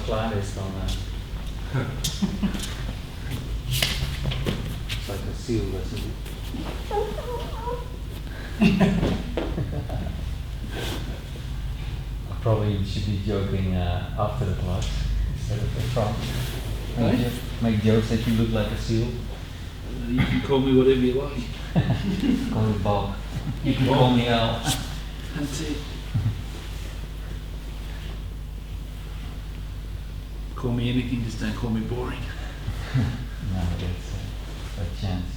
Klaar is dan it's like a seal, isn't it? I probably should be joking after the class instead of in front. Make jokes that you look like a seal. You can call me whatever you like. Call me Bob. You can call me Al. That's it. Call me anything, just don't call me boring. No, that's a chance.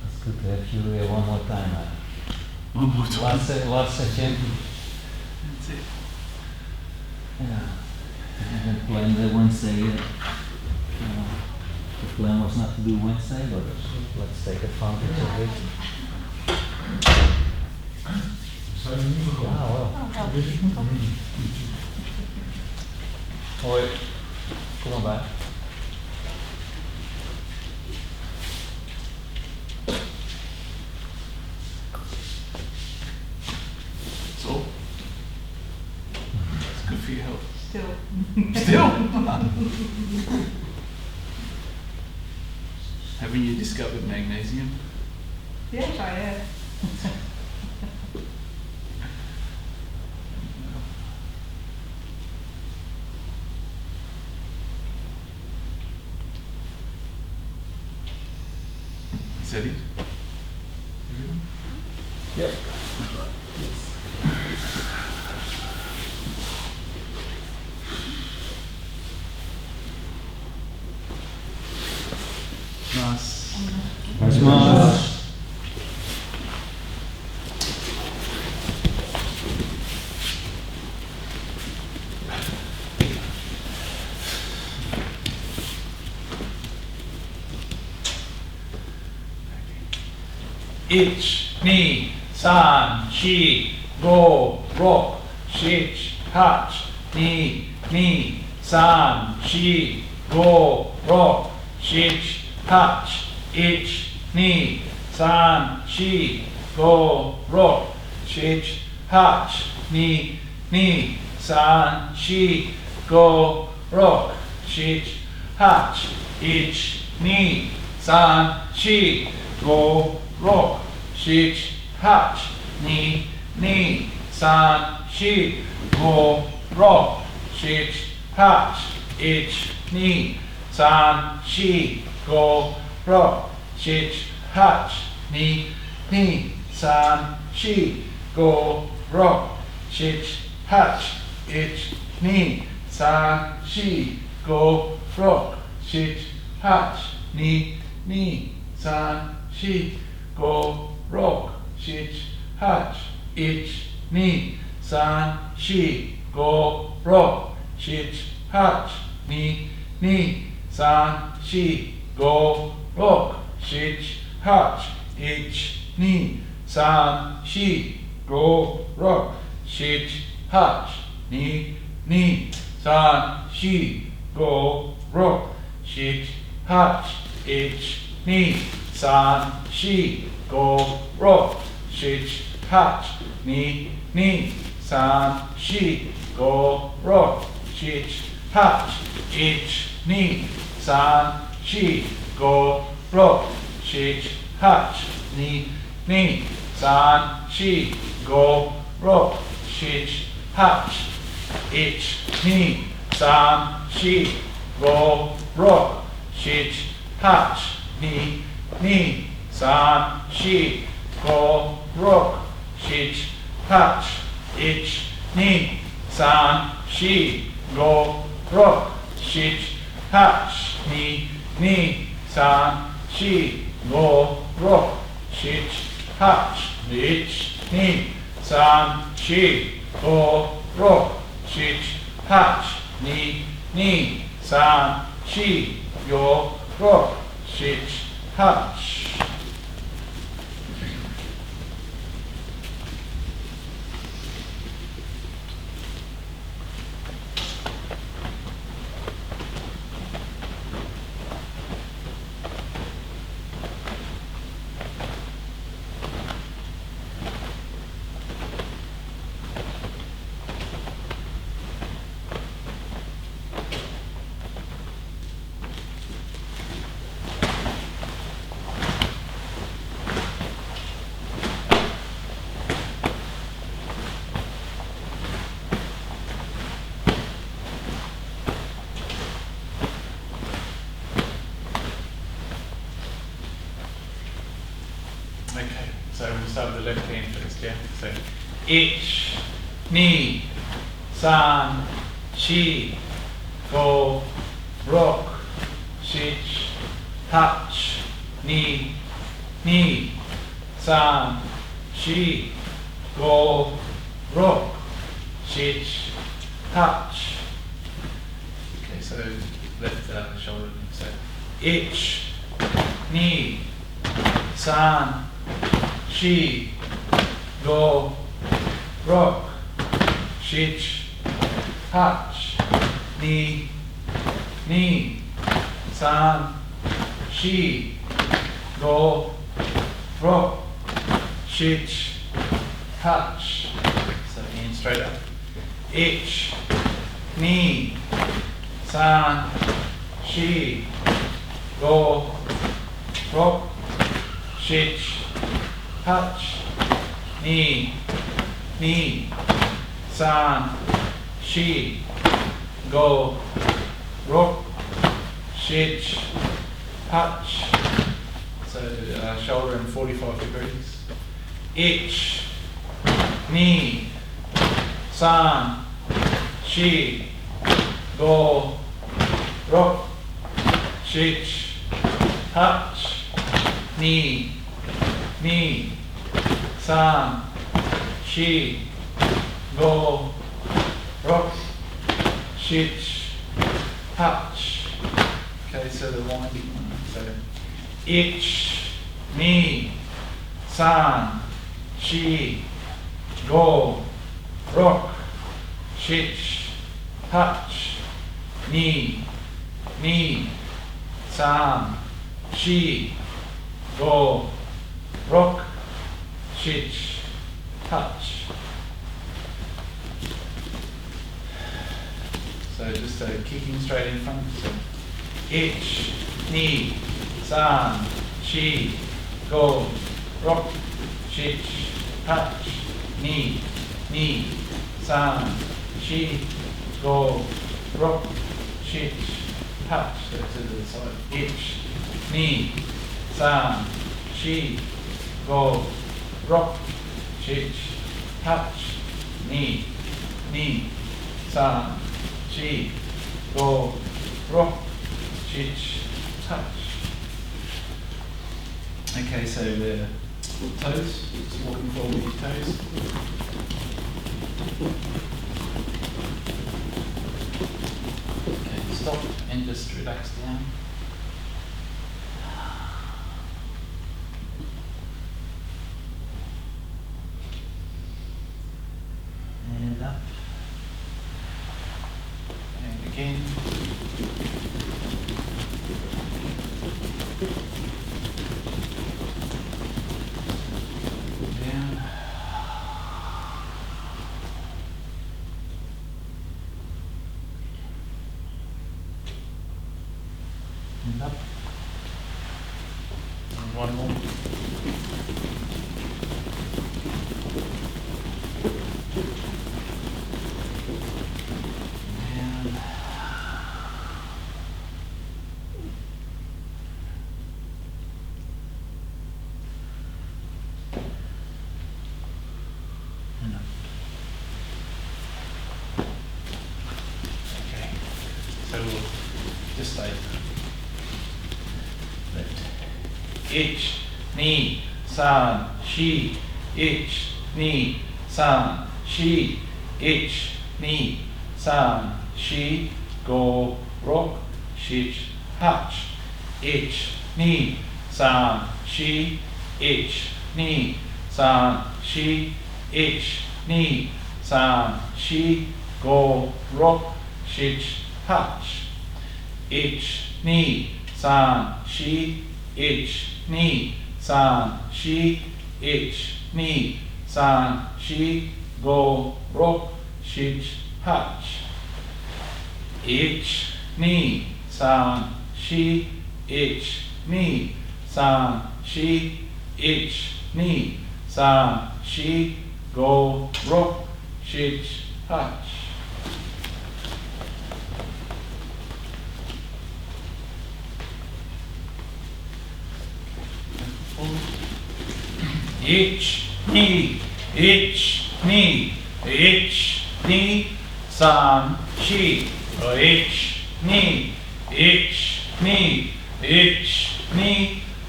It's good to have you here one more time. One more time. Last session. That's it. Yeah. I had planned Wednesday. The plan was not to do Wednesday, but let's take advantage of it. Ah, well. Hoi, kom maar bij. That's all. It's good for your health. Still. Still? Haven't you discovered magnesium? Yes, I have. Is that it? Yep. Nice. Nice. Ich, ni, san, shi, go, ro, shich, hach, ni, san, shi, go, ro, shich, hach, ich, ni, san, shi, go, ro, shich, hach, ni, san, shi, go, ro, shich, hach, ich, ni, san, shi, go, ro, shich, hach, ni, san, shi, go, ro, shich, hach, ich, ni, san, shi, go, ro, shich, hach, ni, san, shi, go, ro, shich, hach, ich, ni, san, shi, go, ro, shich, hach, ni, san, shi, go, ro, shich, hach, ich, ni, san, shi, go, ro, shich, hach, ni, san, shi, go, ro, shich, hach, ich, ni, san, shi, go, ro, shich, hach, ni, san, shi, go, ro, shich, hach, ich, ni, san, shi, go, ro, shich, hach, ni, san, shi, go, ro, shich, hach, ich, ni, san, shi, go, ro, shich, hach, ni, san, shi, go, rock, shit, touch, ich, knee, san, she, go, rock, shit, touch, knee, knee, san, she, go, rock, shit, touch, ich, knee, san, she, go, rock, shit, touch, knee, knee, san, she, go, rock, shit, touch, ich, knee, san, she, go, rock, shit, touch, knee, knee, san, she, go, rock, shit, touch. Okay, so we'll start with the left hand first, yeah? So, ich, knee, san, she, go, rock, shit, touch, knee, knee, san, she, go, rock, shit, touch. Okay, so left shoulder. So, ich, knee, san, she, go, rock, shit, touch, knee, knee, san, she, go, rock, shit, touch. So hand straight up. Ich, knee, san, she, go, rock, shit, touch, knee, knee, san, she, go, rock, shit, touch. So shoulder in 45 degrees. Ich, knee, san, she, go, rock, shit, touch, knee, knee, san, she, go, rock, shit, touch. Okay, so the winding one. So ich, knee, san, she, go, rock, shit, touch, knee, knee, san, she, go, rock, shit, touch. So just kicking straight in front. So ich, knee, san, she, go, rock, shit, touch, knee, knee, san, she, go, rock, shit, touch. So to the side. Ich, knee, san, she, go, rock, shit, touch, knee, knee, san, she, go, rock, shit, touch. Okay, so the toes, just walking forward with your toes. Okay, stop and just relax down. And up. And again. Down. And up. And one more. So we'll just stay. Ich, ni, san, shi, ich, ni, san, shi, ich, ni, san, shi, go, rock, shich, hatch. Ich, ni, san, shi, ich, ni, san, shi, ich, ni, san, shi, go, rock, shich, hatch. Ich, ni, san, shi, ich, ni, san, shi, ich, ni, san, shi, go, rock, shich, hatch. Ich, ni, san, shi, ich, ni, san, shi, ich, ni, san, shi, go, rock, shich, hatch. Ich, ni,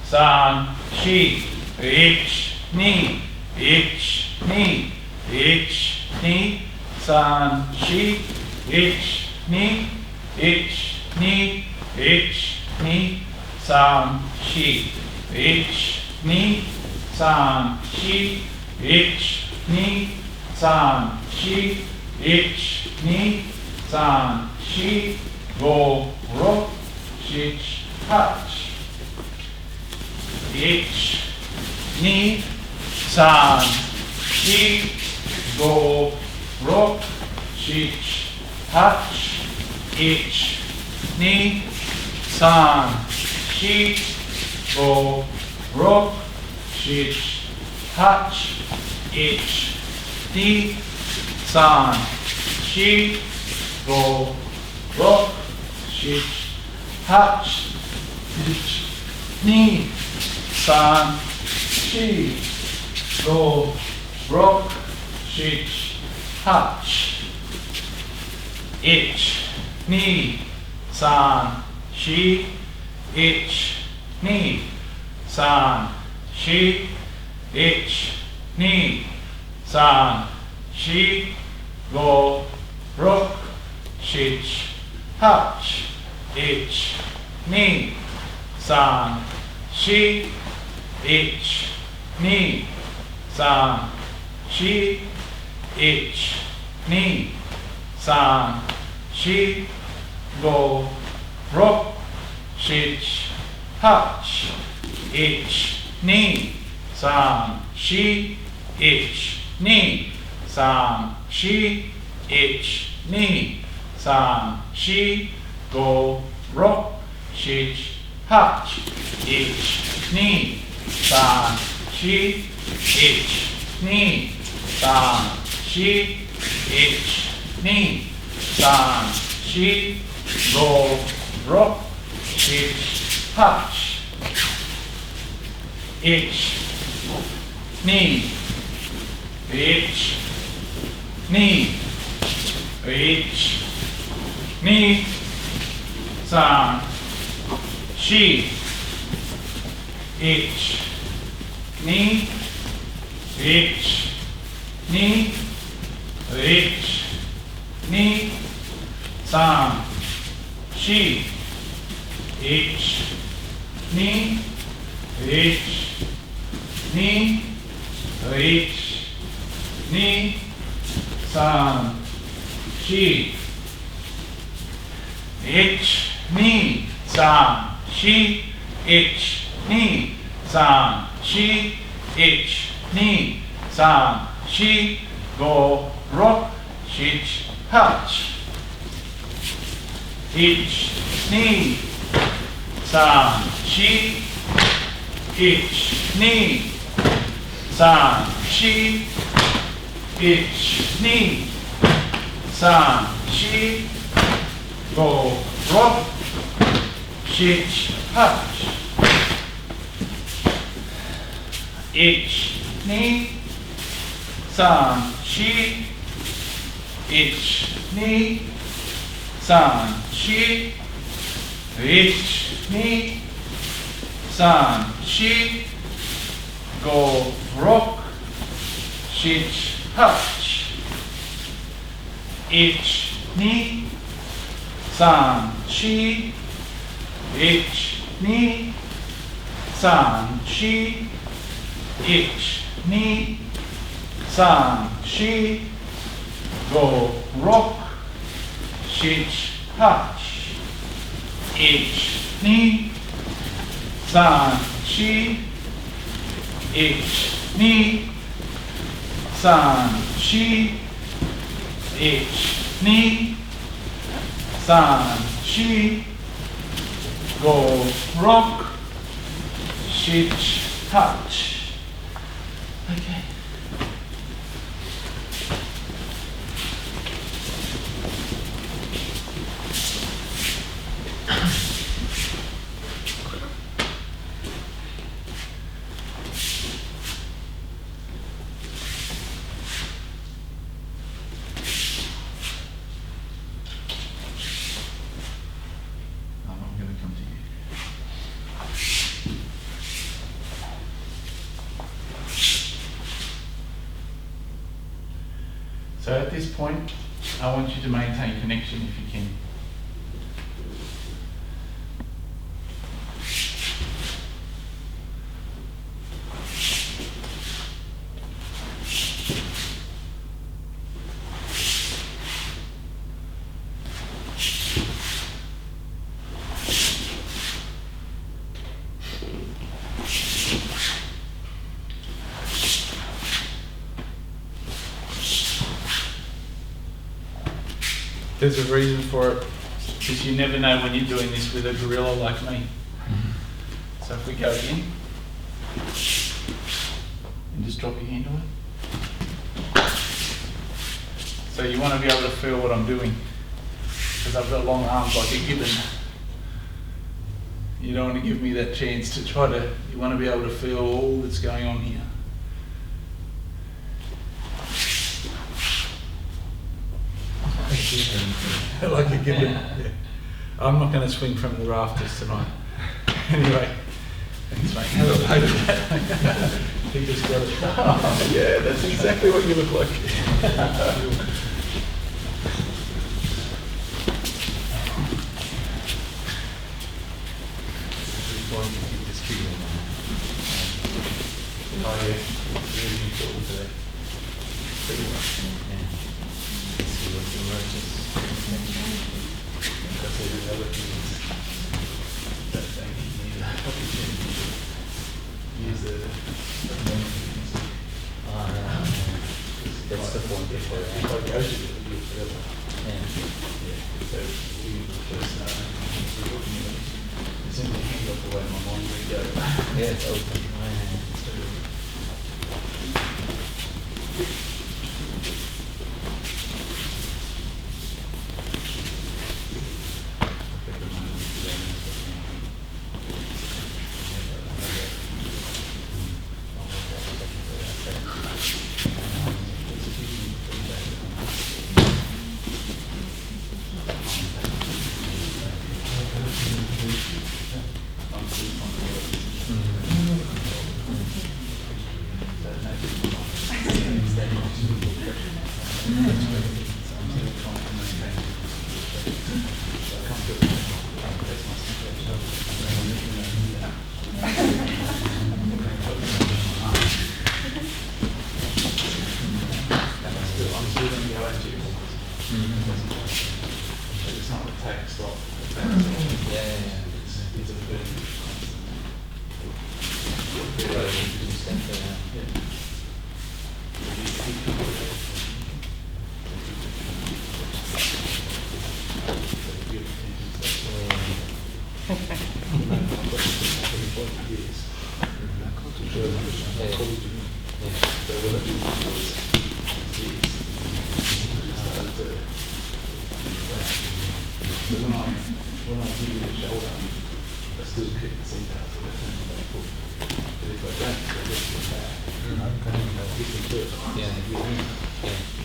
san, shi, ich, ni, san, shi, ich, ni, san, shi, ich, san, shi, san, shi, san, shi, san, shi, go, rock, shich, hatch. Ich, ni, san, shi, go, rock, shich, hatch. Ich, ni, san, shi, go, rock, shich, hatch. Ich, ni, san, shi, go, rock, shich, hatch. Ich, ni, san, shi, go, rock, shich, hatch. Ich, ni, san, shi, ich, ni, san, shi, ich, ni, san, shi, go, rock, shich, hatch. Ich, ni, san, shi, ich, ni, san, shi, ich, ni, san, shi, go, rock, shich, hatch. Ich, ni, san, shi, ich, ni, san, shi, ich, ni, san, shi, go, rock, shich, hatch. Ich, ni, san, shi, ich, ni, san, shi, ich, ni, san, shi, go, rock, shich, hatch. Ich, ni, san, shi, ich, ni, san, shi, ich, san, shi, ich, san, shi, san, shi, san, shi, go, rock, shich, hatch. Ich, san, shi, san, shi, san, shi, go, rock, shich, hatch. Ich, san, shi, 3、4、1、2、3、4、5、6、7、8、1、2、3、4、1、2、3、4、1、2、3、4、5、6、7、8、1、2、3、4、1、2、3、4、1、2、3、4、5、6、7、8。Okay. I'm going to come to you. So at this point, I want you to maintain connection if you can. There's a reason for it, because you never know when you're doing this with a gorilla like me. So if we go in, and just drop your hand away. So you want to be able to feel what I'm doing, because I've got long arms like a gibbon. You don't want to give me that chance to try to, you want to be able to feel all that's going on here. Like a gibbon. Yeah. I'm not going to swing from the rafters tonight. Anyway, thanks mate. Have a plate of that. He just got it. Oh, yeah, that's exactly what you look like. Oh yeah, really important today. Pretty much. Yeah. See what emerges. That's all the other things that they need the opportunity to use the That's the point before. like ocean it would be forever. Yeah. Yeah. So we just it's in the hand of the way my mind would go. Yeah, it's open. It's not a text or it's a thing. When I give you the shoulder, I still kick the seat out to the foot. But if I don't, I lift it back. You can do it. Yeah.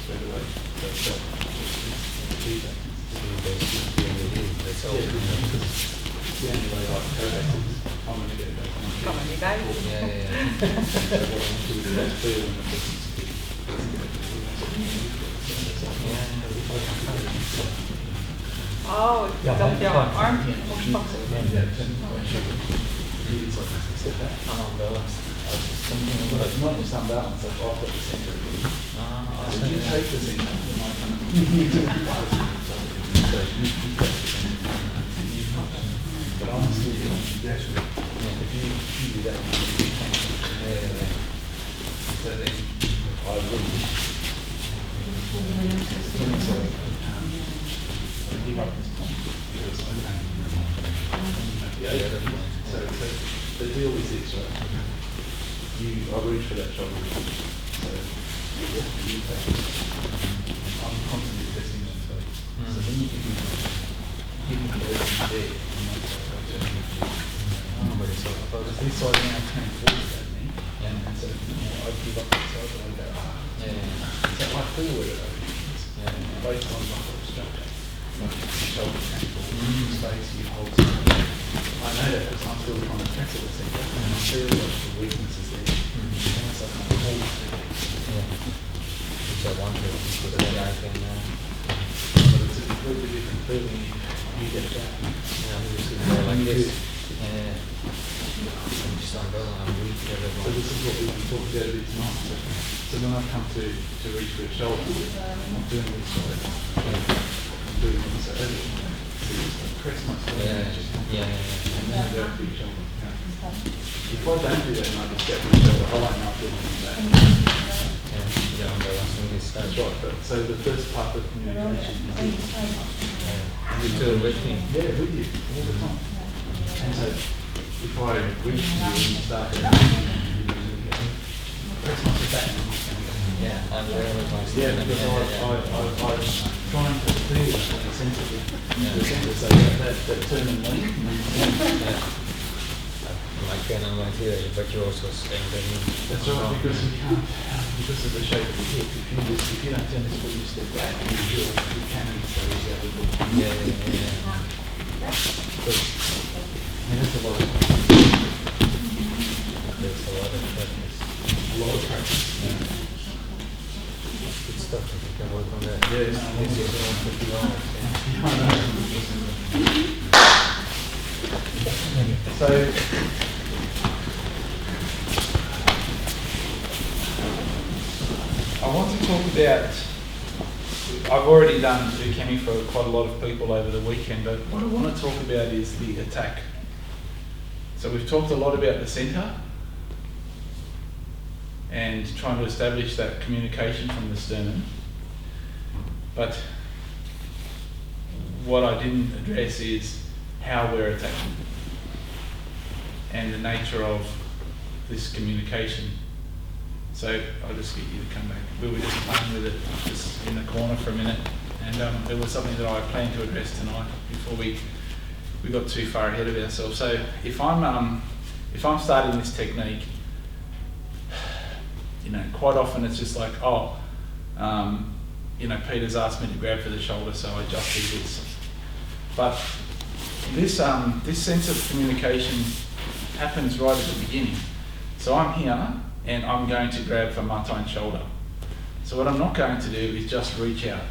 Straight away. So it's feedback. So, Yeah, because the only way like Kodak is, I'm going to get it back on my Come on, you guys. yeah. So what I want to do is that's clear when the person's Oh, it's Yeah, got your fine. arm. It's like, step back. Unbalanced. I was just thinking Well, about it's not just unbalanced, like I've got the centre of it. I So you take the centre, and I come and so you take the centre. But I'm still doing the actual, if you do that, you can't. So then I would. Give up this point because I can't. So the deal is this, right? I reach for that shoulder. So you take it. I'm constantly pressing that toe. So then you can give me the there. Because this side now turn forward at me. And so I give up this side and I go, So I feel where it opens. Both sides my whole structure. Like shoulder turn forward, space, you hold something. I know that because I'm still trying to press it at the centre. And I feel like the weakness is there. And so I kind of hold it. which I wanted because then I can, But it's a completely different feeling if you get that. just go like this. I'm just umbrella, I'm weak, So everyone. this is what we've been talking about a bit tonight. So when I come to reach for a shoulder, I'm doing this side. I'm doing this side. So just like press my side and just and then I go for your shoulder. If I don't do that and I just get my shoulder high and I feel that. Umbrella, so this That's right. But so the first part of communication is You do it with me. yeah, with you all the time. And so if I reach you and you start to press myself back and I'm just going to go. Yeah, I'm there with my Yeah, student. because I'm trying to feel the sense of the centre, so that turn and lean. Like when I'm like here, but you're also strengthening. That's right, because you can't, because of the shape of the hip, if you don't turn this foot, you step back, you can stay the other foot. Yeah. But, I mean, that's a lot of There's a lot of practice. practice. Good stuff if you can work on that. Yeah, This is around 50 hours. So, I want to talk about, I've already done Ukemi for quite a lot of people over the weekend, but what I want to talk about is the attack. So we've talked a lot about the centre and trying to establish that communication from the sternum. But what I didn't address is how we're attacking and the nature of this communication. So I'll just get you to come back. We were just playing with it just in the corner for a minute, and it was something that I planned to address tonight before we got too far ahead of ourselves. So if I'm starting this technique, quite often it's just like, Peter's asked me to grab for the shoulder, so I just do this. But this sense of communication happens right at the beginning. So I'm here and I'm going to grab for Martine's shoulder. So what I'm not going to do is just reach out.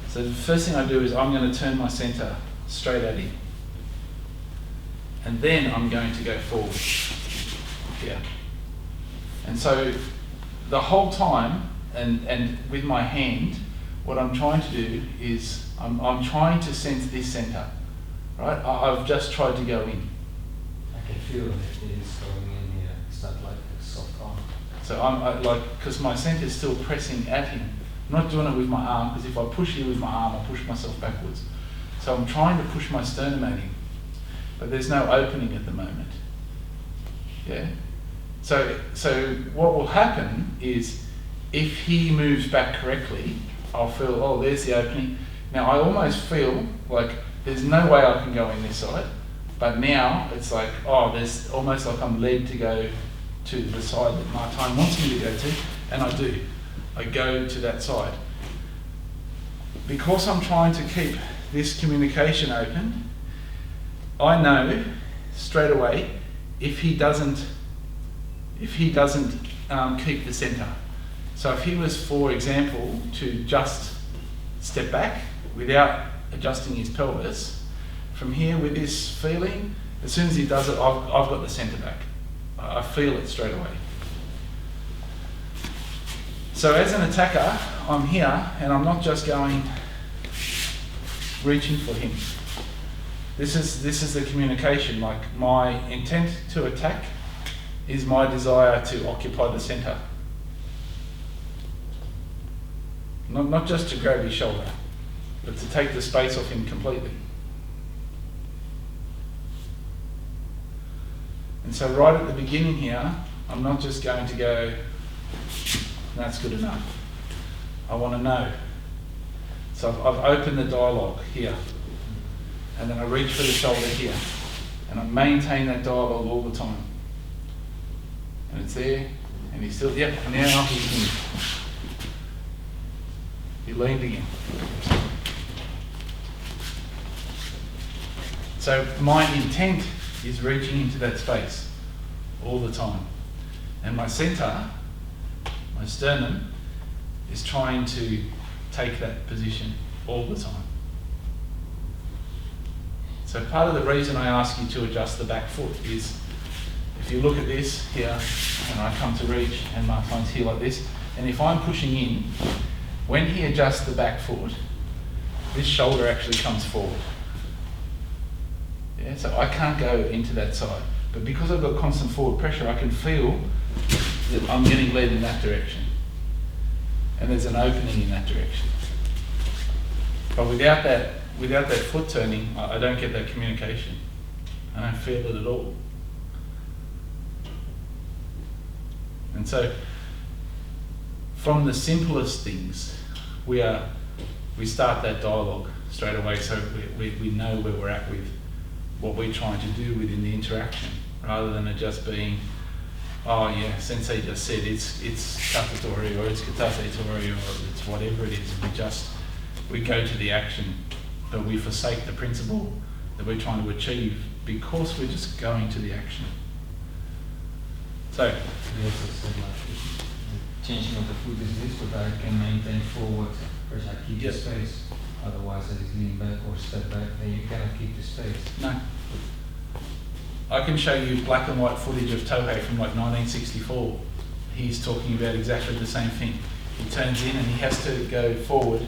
So the first thing I do is I'm going to turn my centre straight at him. And then I'm going to go forward here. And so the whole time, and with my hand, what I'm trying to do is I'm trying to sense this centre, right? I've just tried to go in. I can feel it is going in here. It's not like a soft arm. So because my centre is still pressing at him. I'm not doing it with my arm, because if I push here with my arm, I push myself backwards. So I'm trying to push my sternum at him, but there's no opening at the moment. Yeah? So what will happen is, if he moves back correctly, I'll feel, oh, there's the opening. Now I almost feel like there's no way I can go in this side, but now it's like, oh, there's almost like I'm led to go to the side that Martine wants me to go to, and I do. I go to that side. Because I'm trying to keep this communication open, I know straight away if he doesn't keep the centre. So if he was, for example, to just step back without adjusting his pelvis, from here with this feeling, as soon as he does it, I've got the centre back. I feel it straight away. So as an attacker, I'm here and I'm not just going reaching for him. This is the communication. Like, my intent to attack is my desire to occupy the centre. Not just to grab his shoulder, but to take the space off him completely. And so right at the beginning here, I'm not just going to go, that's good enough. I want to know. So I've opened the dialogue here, and then I reach for the shoulder here, and I maintain that dialogue all the time. And it's there, and he's still, yep, and now he leaned again. So my intent is reaching into that space all the time. And my centre, my sternum, is trying to take that position all the time. So part of the reason I ask you to adjust the back foot is, if you look at this here, and I come to reach, and my phone's here like this, and if I'm pushing in, when he adjusts the back foot, this shoulder actually comes forward. Yeah, so I can't go into that side. But because I've got constant forward pressure, I can feel that I'm getting led in that direction. And there's an opening in that direction. But without that foot turning, I don't get that communication. I don't feel it at all. And so, from the simplest things, we start that dialogue straight away, so we know where we're at with what we're trying to do within the interaction, rather than it just being, oh yeah, Sensei just said it's katatori, or it's katasetori, or it's whatever it is. We go to the action, but we forsake the principle that we're trying to achieve because we're just going to the action. So, You also said like the changing of the foot is this, but I can maintain forward pressure, I keep the Yep. space. Otherwise, I just lean back or step back, then you cannot keep the space. no. I can show you black and white footage of Tohei from like 1964. He's talking about exactly the same thing. He turns in and he has to go forward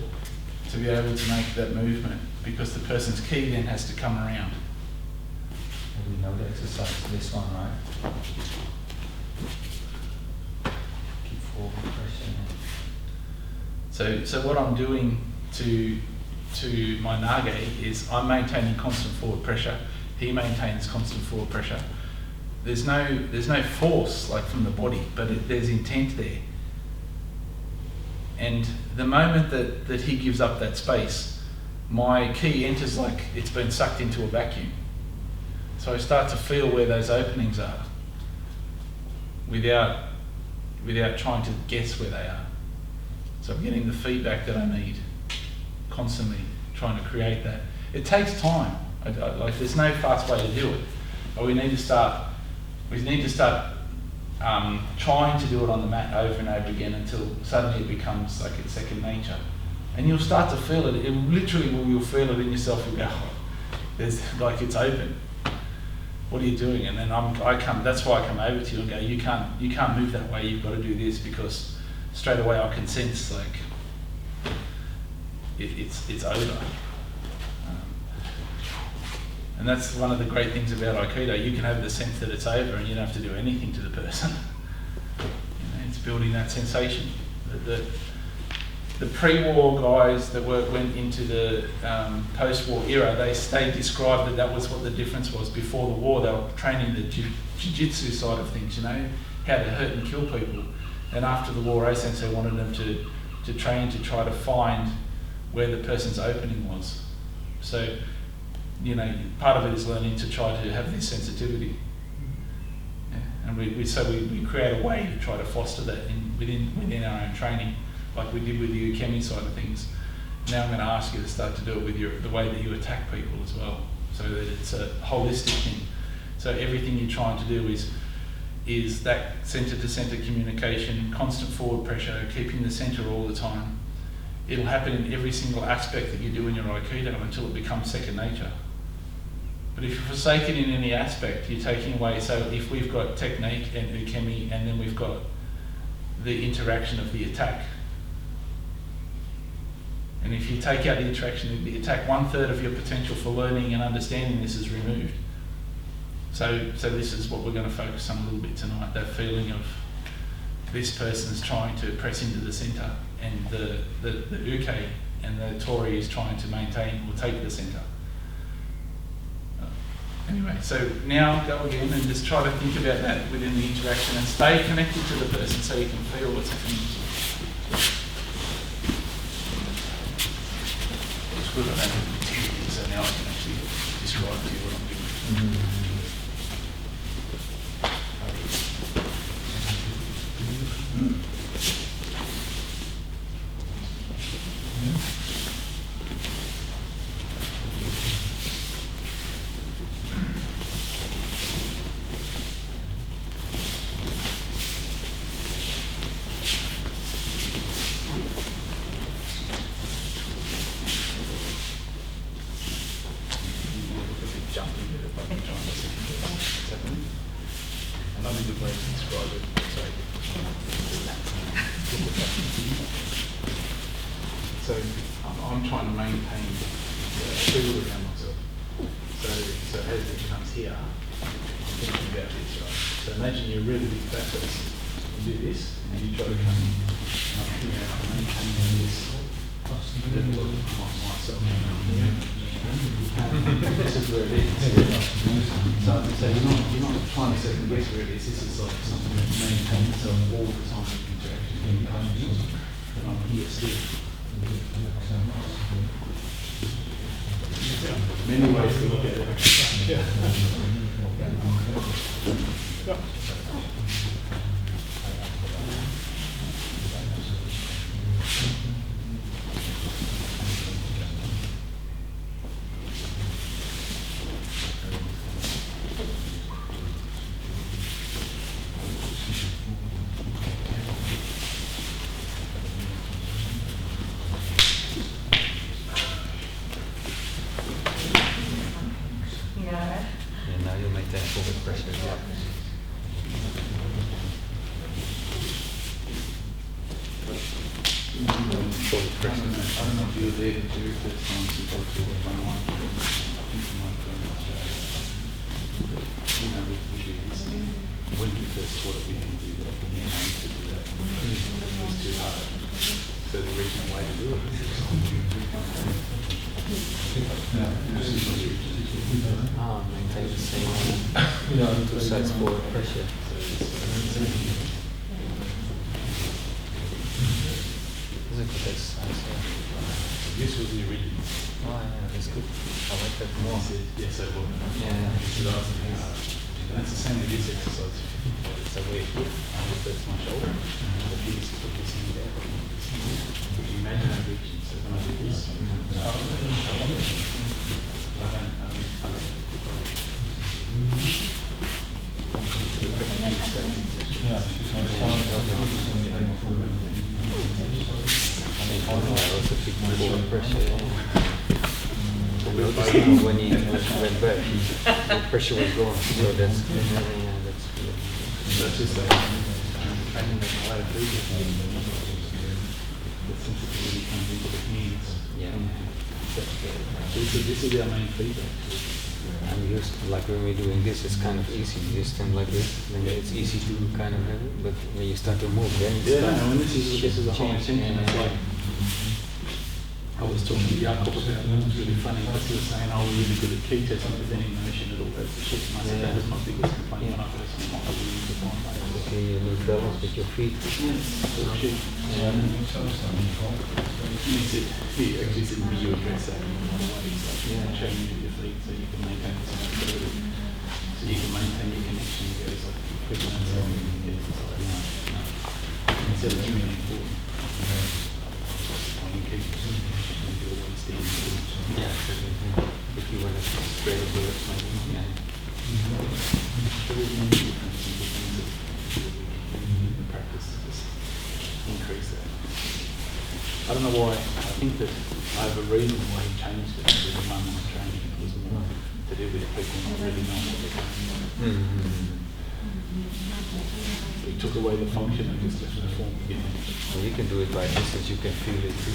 to be able to make that movement, because the person's ki then has to come around. And we know the exercise, this one, right? Keep forward pressure. So what I'm doing to my nage is I'm maintaining constant forward pressure. He maintains constant forward pressure. There's no force like from the body, but there's intent there. And the moment that he gives up that space, my ki enters like it's been sucked into a vacuum. So I start to feel where those openings are without trying to guess where they are. So I'm getting the feedback that I need, constantly trying to create that. It takes time. Like, there's no fast way to do it. But we need to start trying to do it on the mat over and over again until suddenly it becomes like it's second nature. And you'll start to feel it. It literally, you'll feel it in yourself. You'll go, oh, there's like it's open. What are you doing? And then that's why I come over to you and go, you can't move that way. You've got to do this, because straight away I can sense like it's over. And that's one of the great things about Aikido. You can have the sense that it's over and you don't have to do anything to the person. It's building that sensation. The pre-war guys that went into the post-war era, they described that was what the difference was. Before the war, they were training the jiu-jitsu side of things, how to hurt and kill people. And after the war, A-Sensei wanted them to train to try to find where the person's opening was. So, part of it is learning to try to have this sensitivity. Yeah. And we create a way to try to foster that within our own training, like we did with the Ukemi side of things. now I'm going to ask you to start to do it with the way that you attack people as well, so that it's a holistic thing. So everything you're trying to do is that centre-to-centre communication, constant forward pressure, keeping the centre all the time. It'll happen in every single aspect that you do in your Aikido until it becomes second nature. But if you forsake it in any aspect, you're taking away. So if we've got technique and ukemi, and then we've got the interaction of the attack, and if you take out the interaction of the attack, 1/3 of your potential for learning and understanding this is removed. So this is what we're going to focus on a little bit tonight, that feeling of this person's trying to press into the centre, and the uke and the tori is trying to maintain or take the centre. Anyway, so now go again and just try to think about that within the interaction and stay connected to the person so you can feel what's happening. It's good I don't have the material, so now I can actually describe to you what I'm doing. So I'm trying to maintain the field around myself. So as it comes here, I'm thinking about this, right? So imagine you're a really big fat person. You do this, and you try to come in. And I'm thinking about maintaining this level of myself. This is where it is. So you're not trying to second guess where it is. This is like something that maintains itself all the time in interaction. And I'm here still. Many ways to look at it. And now you make that forward pressure. Yeah. Forward pressure. I don't know if you were there the very first time since I was one one. You know, we do this. When we first taught it, we didn't do that. We didn't aim to do that. It was too hard. So the original way to do it Maintain the same 2 sides forward pressure. This is a good exercise. This was the original. Oh yeah, that's good. I like that more. Yes, I will. Yeah. And it's the same with this exercise. It's a way here. I lift that's my shoulder. The piece is put this in there. If you imagine I'm reaching, so when I do this, Also keep forward pressure. Notice now when he went back, the pressure was gone. So that's good. that's just training that a lot of people. The sensitivity comes into the hands. Yeah. This is our main feedback. I'm used to, like when we're doing this, it's kind of easy. You stand like this, then it's easy to kind of have it. But when you start to move, then it's And this is a whole intention. It's like I was talking to Jakob about it. It was really funny because he was saying, "Oh, we're really good at key testing, but then in motion it all goes to shit." And I said, "That was my biggest complaint when I first came on. I really used to find that." okay. You need balance with your feet. Bullshit. He said, he actually said, "Will you address that?" Change your feet so you can maintain the stability. So you can maintain your connection. He goes like, "Quicker than so." He said it's really important. can keep maybe a one stand. Yeah, exactly. Yeah. If you want to straight up bullet, maybe. Yeah. There is no difference in the things that we can practice to just increase that. I don't know why, I think that I have a reason why he changed it to the moment of training. It was more to do with people not really knowing what they're doing. So he took away the function and just left the form again. Well, you can do it by distance, you can feel it too.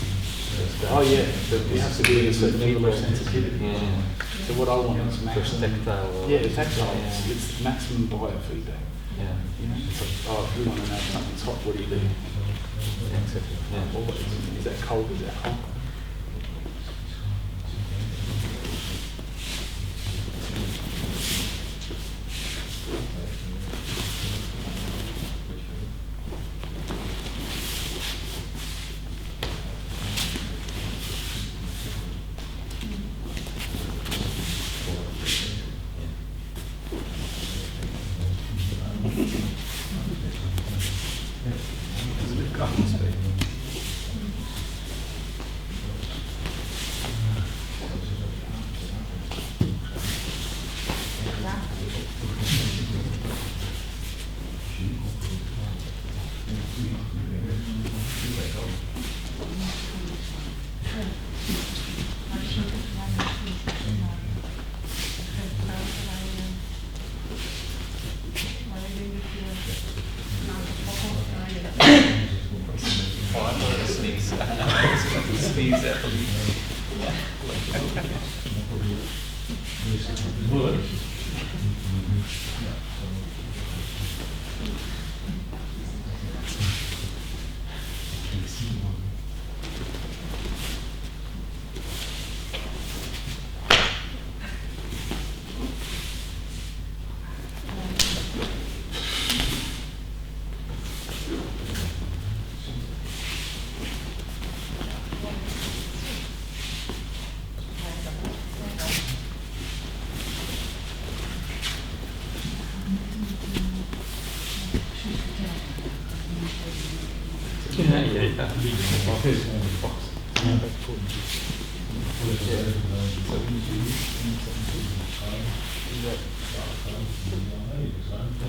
Oh yeah, but you have to do a certain level of sensitivity. Yeah. So what I want is First maximum. tactile. Yeah, the tactile. Yeah. It's maximum biofeedback. Yeah. You know, it's like, oh, if you want to know if something's hot, what do you do? Exactly. Yeah. Always. Is that cold? Is that hot? There's a bit of cutting speed.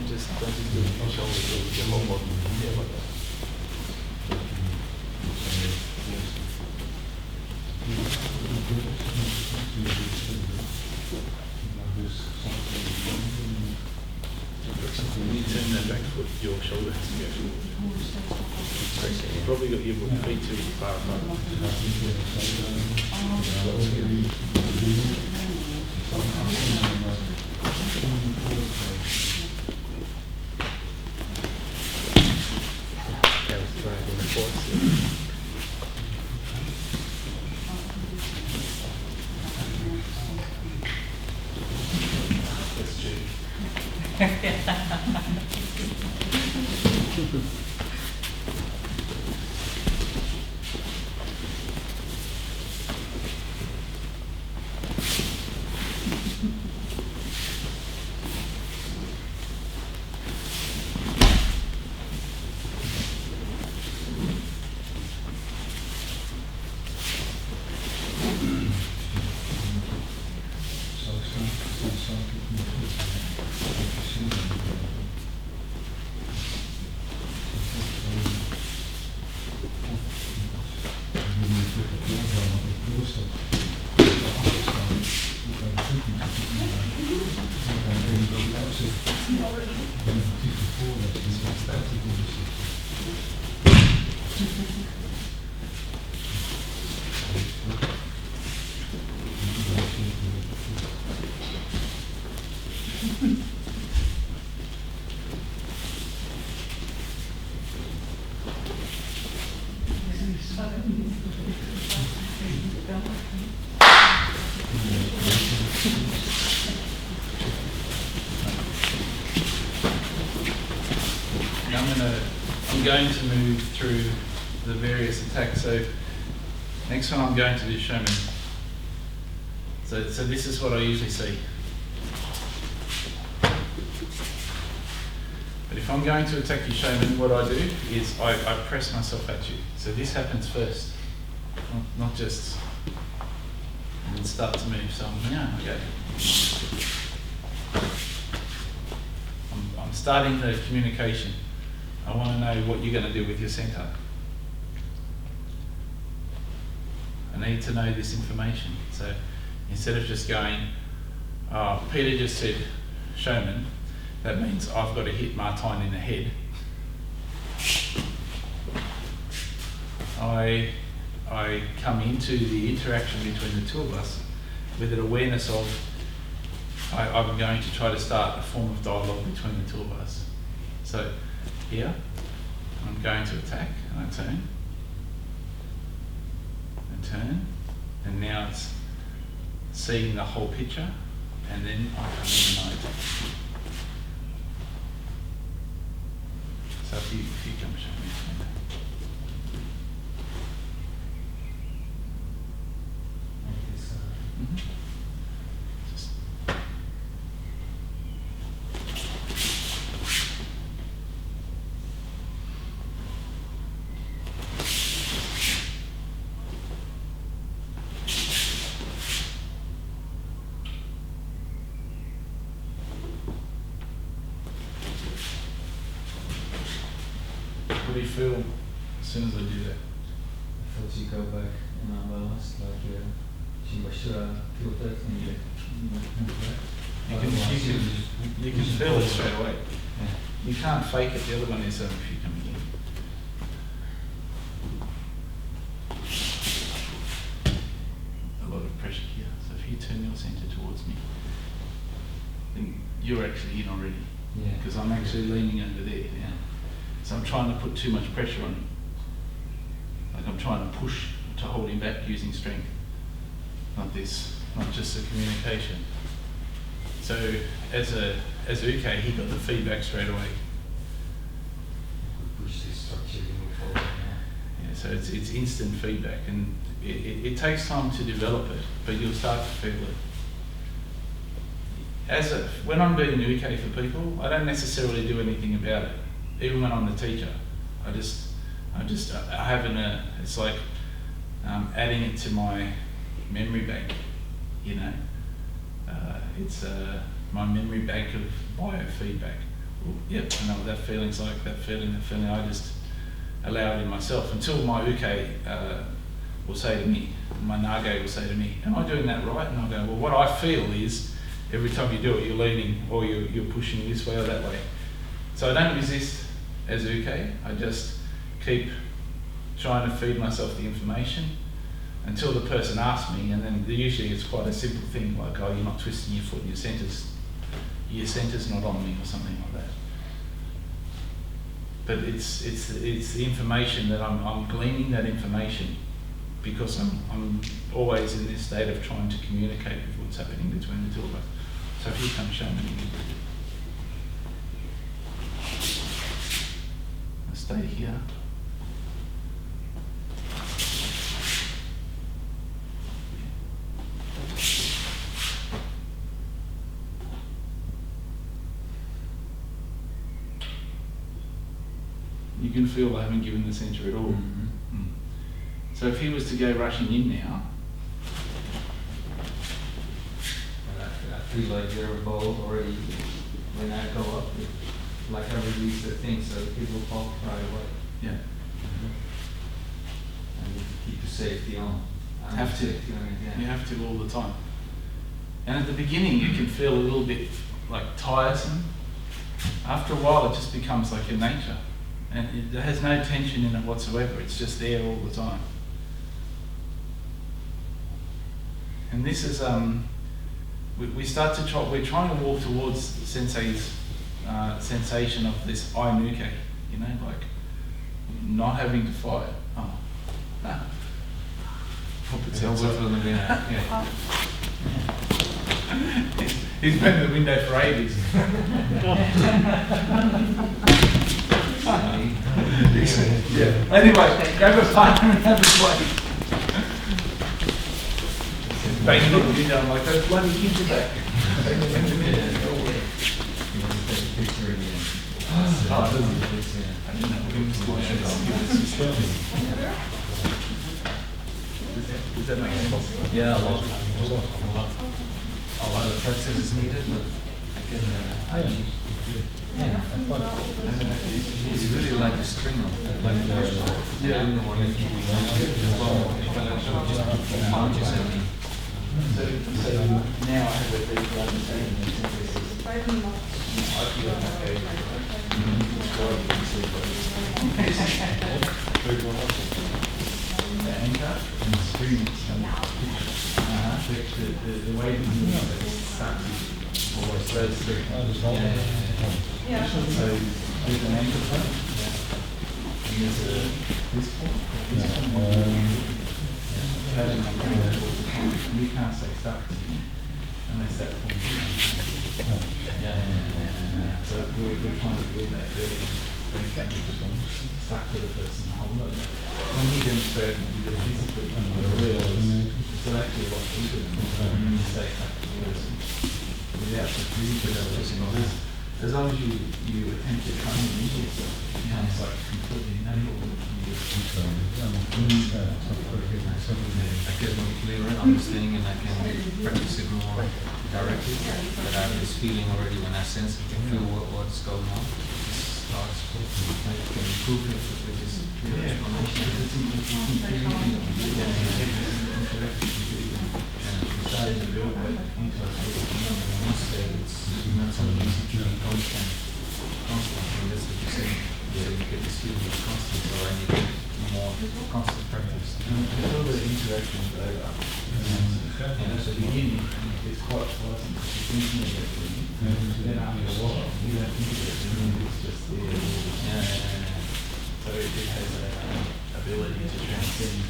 Just do your shoulders with your whole body. Yeah, like that. When you turn that back foot, your shoulder has to go forward. You've probably got your feet too far apart. That was driving the force. That's true. I'm going to move through the various attacks. So next one I'm going to do Shomen. So this is what I usually see. But if I'm going to attack you Shomen, what I do is I press myself at you. So this happens first. not just and start to move. So okay. I'm starting the communication. I want to know what you're going to do with your centre. I need to know this information. So instead of just going, oh, Peter just said showman, that means I've got to hit Martine in the head. I come into the interaction between the two of us with an awareness of I'm going to try to start a form of dialogue between the two of us. So here, I'm going to attack, and I turn, and turn, and now it's seeing the whole picture, and then I come in and I attack. So if you come show me. Just what do you feel as soon as I do that? As you go back in our balance, like you can feel it straight away. Yeah. You can't fake it. The other one is if you come in. A lot of pressure here. So if you turn your centre towards me, then you're actually in already. Yeah. Because I'm actually leaning over there. Yeah. So I'm trying to put too much pressure on him. Like I'm trying to push to hold him back using strength. Not this, not just the communication. So as Uke, he got the feedback straight away. Push this structure move forward. Yeah, so it's instant feedback, and it takes time to develop it, but you'll start to feel it. When I'm doing Uke for people, I don't necessarily do anything about it. Even when I'm the teacher, I have it's like adding it to my memory bank, you know. It's my memory bank of biofeedback. Well, yep, I know what that feeling's like, that feeling, I just allow it in myself until my Uke will say to me, my Nage will say to me, am I doing that right? And I'll go, well, what I feel is every time you do it, you're leaning or you're pushing this way or that way. So I don't resist as Uke, I just keep trying to feed myself the information until the person asks me, and then usually it's quite a simple thing like, oh, you're not twisting your foot, your centre's not on me or something like that. But it's the information that I'm gleaning that information because I'm always in this state of trying to communicate with what's happening between the two of us. So if you come show me. I'll stay here. You can feel I haven't given the centre at all. Mm-hmm. Mm. So if he was to go rushing in now, I feel like your ball already, when I go up, like I release the thing, so it will pop right away. yeah, And you keep the safety on. Have to. Safety on it, yeah. you have to all the time. And at the beginning you can feel a little bit like tiresome. After a while it just becomes like your nature. And it has no tension in it whatsoever, it's just there all the time. And this is, we start to try, we're trying to walk towards Sensei's sensation of this I-Nuke, you know, like not having to fight. Oh, no. He's been in the window for ages. Yeah. Anyway, grab a partner and have a play. Banging on the window, I'm like, those bloody kids are back. I didn't know. Does that make sense? Yeah, a lot of practice is needed, but I can, it's really like a string of like the one that you marches at me. So now I have a deeper understanding of synthesis. I feel okay. The anchor and the strings and the way that you move it is sucks always those three. Yeah. So there's an anchor point. And there's this point. This point. You can't say stuck unless that point. So we're trying to build that really stuck to the person the whole lot. When you demonstrate it, you do physically and the real it's actually what we do when you say stuck to the person. Without the physical person, as long as you attempt to train yourself, it becomes like completely natural. I get more clearer understanding and I can practice it more directly. But I have this feeling already when I sense it, I feel what's going on. It starts, I can improve it with this clear explanation. Starting to build that into a It's not something easy to be constant. And that's what you say. Yeah, you get this feeling of constant, so I need more constant practice. all the interactions over. And at the beginning, it's quite pleasant because you're thinking of everything. Then after a while, you don't think of it, it's just there. So it has an ability to transcend,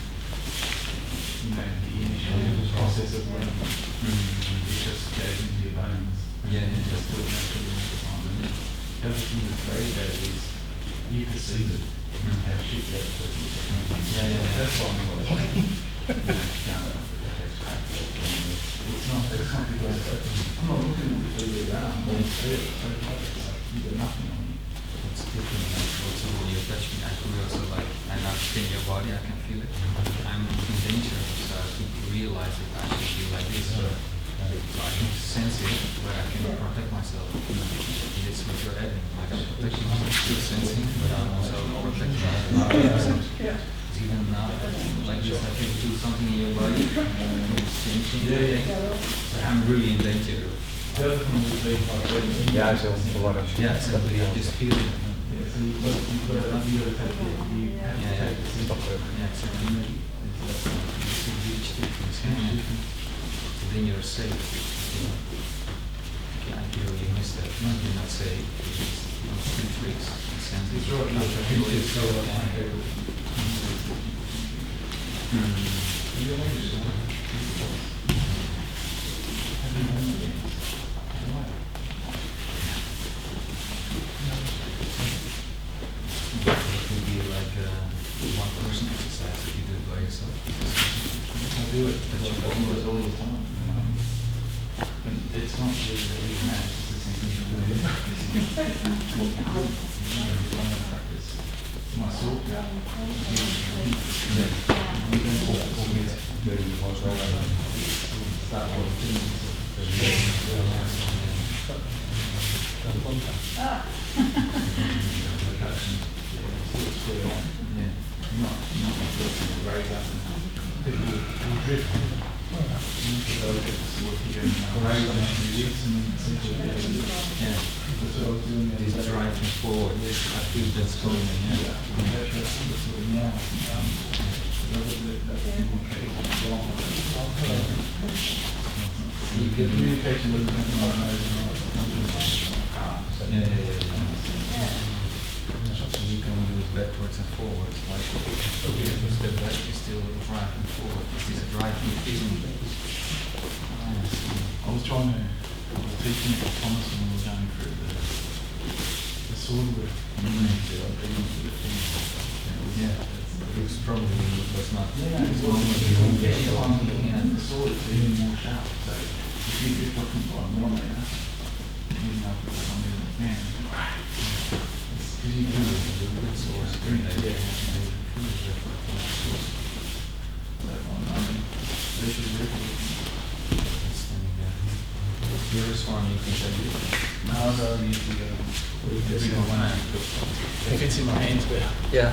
the initial process of learning. It just goes into your bones. And just do it naturally all the time. And the other thing that's great about it is you perceive it. How shit that person is. That's why I'm like, it's not because I'm not looking at the way around. You've got nothing on you. It's different. Also, when you touch me, I feel also like I'm not in your body, I can feel it. I'm in danger, so I have to realize that I should feel like this. So I can sense it, but I can protect myself. It's what you're adding. Like I'm protecting myself, still sensing, but I'm also protecting myself. It's even now, like this, I can do something in your body, it's changing. So I'm really in danger. The other thing would be like, Yeah, so a lot of Yeah, simply I just feel it. so you've got to take it, you have to take the simple. Yeah, exactly. It's a huge difference. So then you're safe. Okay, I feel you missed that. You're not safe. It's two tricks. It sounds It's right, I think it's so It could be like one person exercise if you do it by yourself. I do it, but I do it all the time. And it's not really that you have, it's the same thing you do. Practice. Muscle. Start This driving forward, I feel that's going You get communication with them. You can do it backwards and forwards, like if you step back, you still driving forward. This is a driving feeling. I was teaching it to Thomas when we were going through the sword work. Yeah, it's probably was not. It's the sword is even more sharp. So if you just looking for a millimeter, you know, it's on the man. Because you can do good swords. Yeah. special grip. Standing there. Yours one you can take it. No, no, you can go. Bring one hand. It fits in my hands better. Yeah.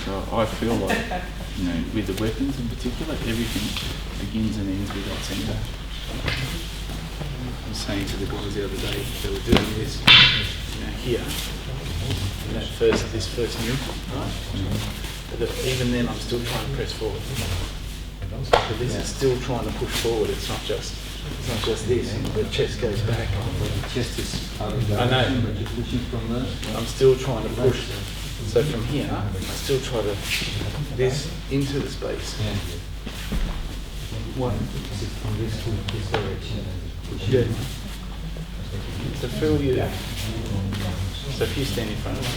So I feel like, with the weapons in particular, everything begins and ends with that centre. I was saying to the guys the other day, they were doing this, here, in this first move, right? But even then, I'm still trying to press forward. But this is still trying to push forward. It's not just this. The chest goes back. The chest is out of the I know. but you're pushing from there. I'm still trying to push. So from here, I still try to this into the space. Yeah. One. Is it from this to this direction? Yeah. So feel you. So if you stand in front of me,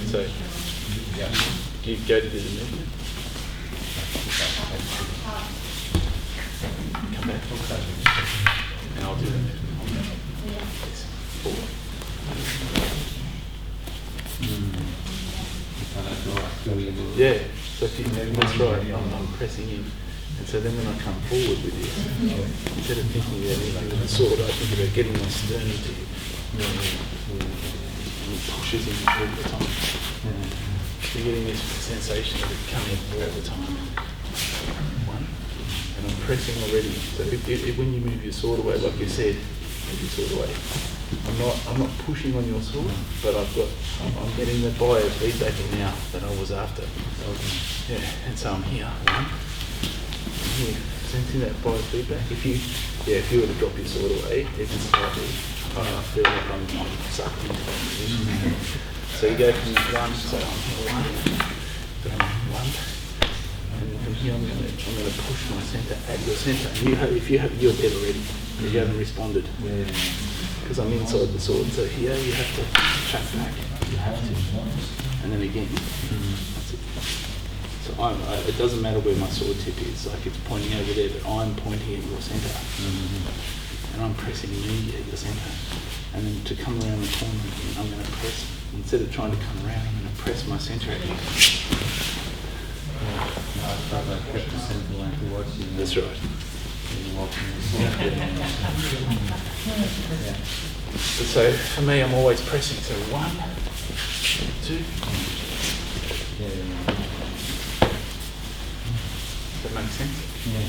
so you go to do the movement. Come back. And I'll do the movement. Yes. Forward. Yeah, so if you, that's right, I'm pressing in. And so then when I come forward with this, instead of thinking about anything with the sword, I think about getting my sternum to you. And it pushes in all the time. So you're getting this sensation of it coming all the time. One. And I'm pressing already. So when you move your sword away, like you said, move your sword away. I'm not pushing on your sword, but I'm getting the biofeedback now that I was after. Yeah, and so I'm here. One. Here, sensing that biofeedback. If you were to drop your sword away, even slightly, I feel like I'm sucked into that position. So you go from one, so I'm here one, then I'm one, and from here I'm going to push my centre at your centre. You're dead already. You haven't responded. Because I'm inside the sword, so here you have to track back. You have to. And then again. That's it. So it doesn't matter where my sword tip is, like it's pointing over there, but I'm pointing at your centre. And I'm pressing me at your centre. And then to come around the corner again, I'm going to press, instead of trying to come around, I'm going to press my centre at you. I felt like I kept the center line towards you. That's right. So for me, I'm always pressing. So 1, 2. Does that make sense? Yeah.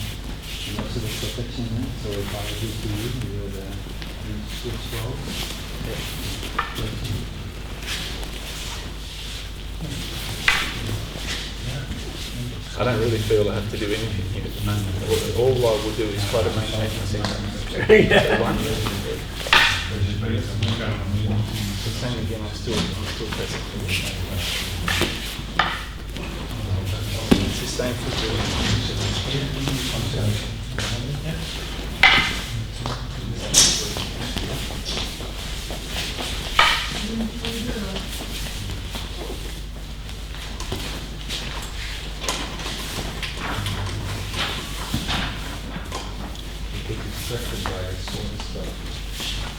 And also the protection, so if I do to you, you would switch well. I don't really feel I have to do anything here at the moment. All I will do is try to maintain my centre. So same again, I'm still pressing. It's the same foot.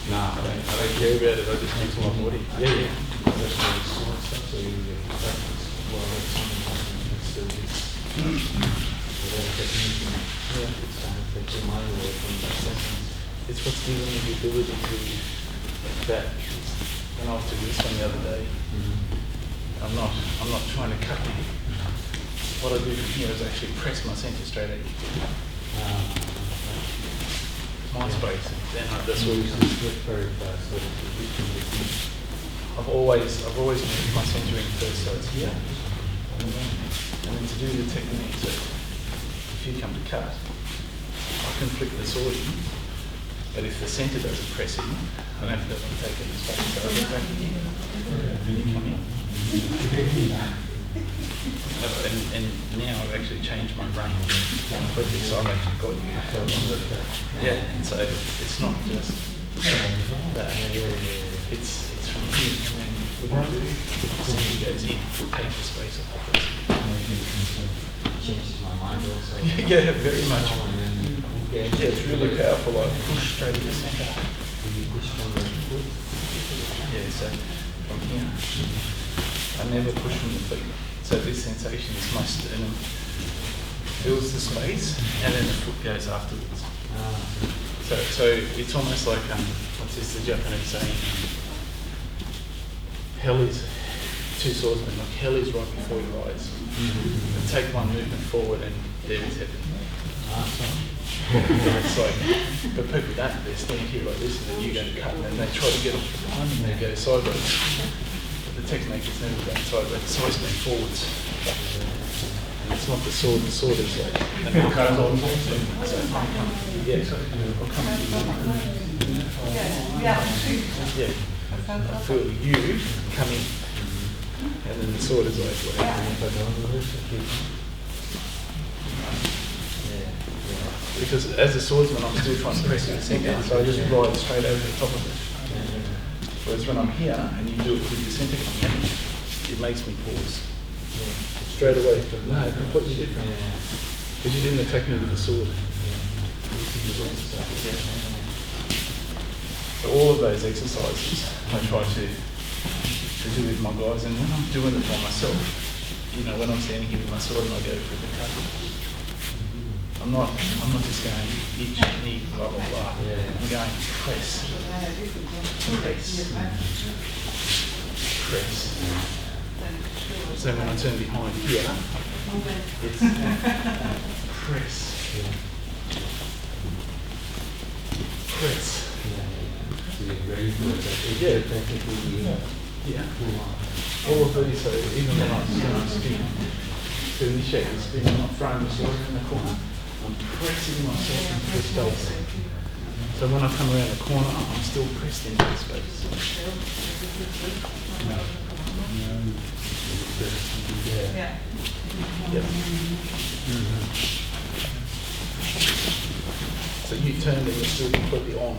Nah, I don't care about it. I just use my body. Yeah. It's what's giving me the ability to that. And I was doing this one the other day. I'm not trying to cut you. What I do from here is actually press my centre straight at you. My space, then that's what we can do very fast. I've always moved my centre in first, so it's here. And then to do the technique, so if you come to cut, I can flick the sword in, but if the centre doesn't press in, I don't have to take any space. So I go back again, and you come in. And now I've actually changed my range completely, so I've actually got you. Yeah, and so it's not just that. It's from here, and then what you do, the centre goes in, take the space off the person. Changes my mind also. Yeah, very much. Yeah, it's really powerful. Like push straight to the centre. Yeah, so from here, I never push from the feet. So this sensation is my sternum fills the space, and then the foot goes afterwards. So it's almost like what's this? The Japanese saying? Hell is two swordsmen. Like hell is right before your eyes. And take one movement forward, and there is heaven. It's like, but people don't. They stand here like this, and then you go to cut, and then they try to get off the line, and they go sideways. But the technique is never going sideways. It's always going forwards. And it's not the sword. The sword is like. And the cut on. So yeah, I'll come to you. Yeah. I feel you coming, and then the sword is like. Because as a swordsman, I'm still trying to press it to sink in, so I just ride straight over the top of it. Whereas when I'm here, and you do it with your center coming in, it makes me pause. Straight away. No, completely different. Because you didn't attack me with the sword. So all of those exercises, I try to do with my guys, and when I'm doing it by myself, you know, when I'm standing here with my sword and I go for the cut, I'm not just going itch, knee, blah, blah, blah. I'm going press. So when I turn behind here, it's press. Yeah. All of these, so even when I'm spinning, to initiate the spin, I'm not throwing myself in the corner. I'm pressing myself into the space. So when I come around the corner, I'm still pressed into the space. Yeah. Yep. So you turn and you're still completely on.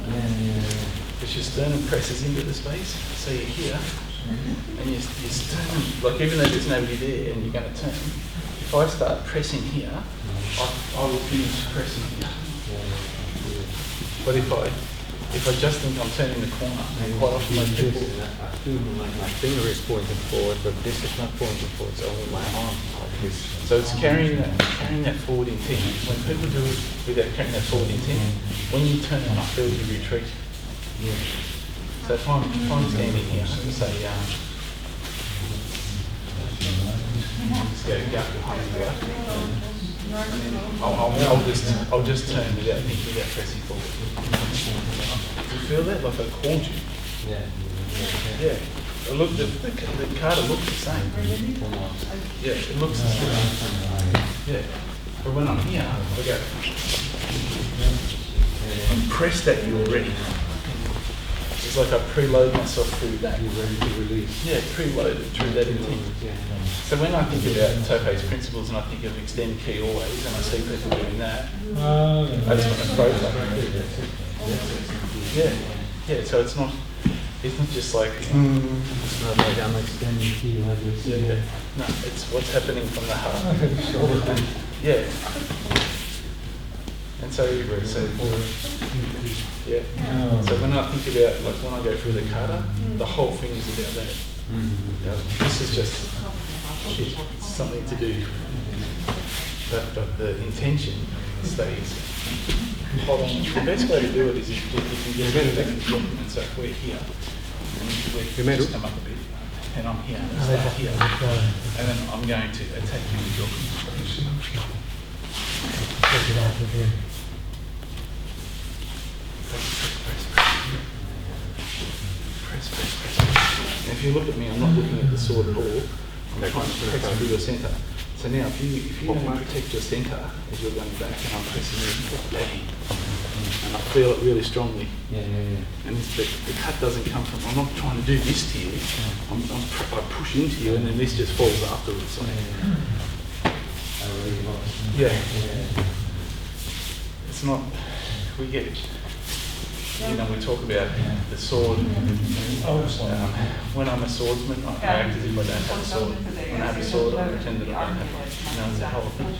Because your sternum presses into the space. So you're here, and your sternum, like even though there's nobody there and you're going to turn, if I start pressing here, I will finish pressing here. But if I just think I'm turning the corner, and quite often most people... My finger is pointing forward, but this is not pointing forward, it's only my arm like this. So it's carrying that forward intent. When people do it without carrying that forward intent, when you turn I feel you retreat. So if I'm standing here, say, just go behind the left. I'll just turn without thinking, without pressing forward. Do you feel that? Like I called you. Yeah. Look, the card looks the same. Yeah, it looks the same. Yeah. But when I'm here, I go. I'm pressed at you already. It's like I preload myself through that. You're ready to release. Yeah, preloaded through that intent. So when I think about Topei's principles and I think of extend key always, and I see people doing that, I just want to throw that. Yeah. So it's not just like. It's not like I'm extending key like this. Yeah. No, it's what's happening from the heart. Yeah. And so yeah. So when I think about, like when I go through the kata, the whole thing is about that. This is just something to do. But the intention stays. Hold on. The best way to do it is if you get rid of it, and so if we're here, and we just come up a bit, and I'm here, and start here, and then I'm going to attack you with your press. If you look at me, I'm not looking at the sword at all. I'm trying to protect through your centre. So now, if you don't protect your centre as you're going back, and I'm pressing you, bang, and I feel it really strongly. And the cut doesn't come from. I'm not trying to do this to you. I push into you, and then this just falls afterwards. Yeah. It's not. We get. You know, we talk about the sword. When I'm a swordsman, I act as if I don't have a sword. When I have a sword, I pretend that I don't have one. You know, it's a whole thing.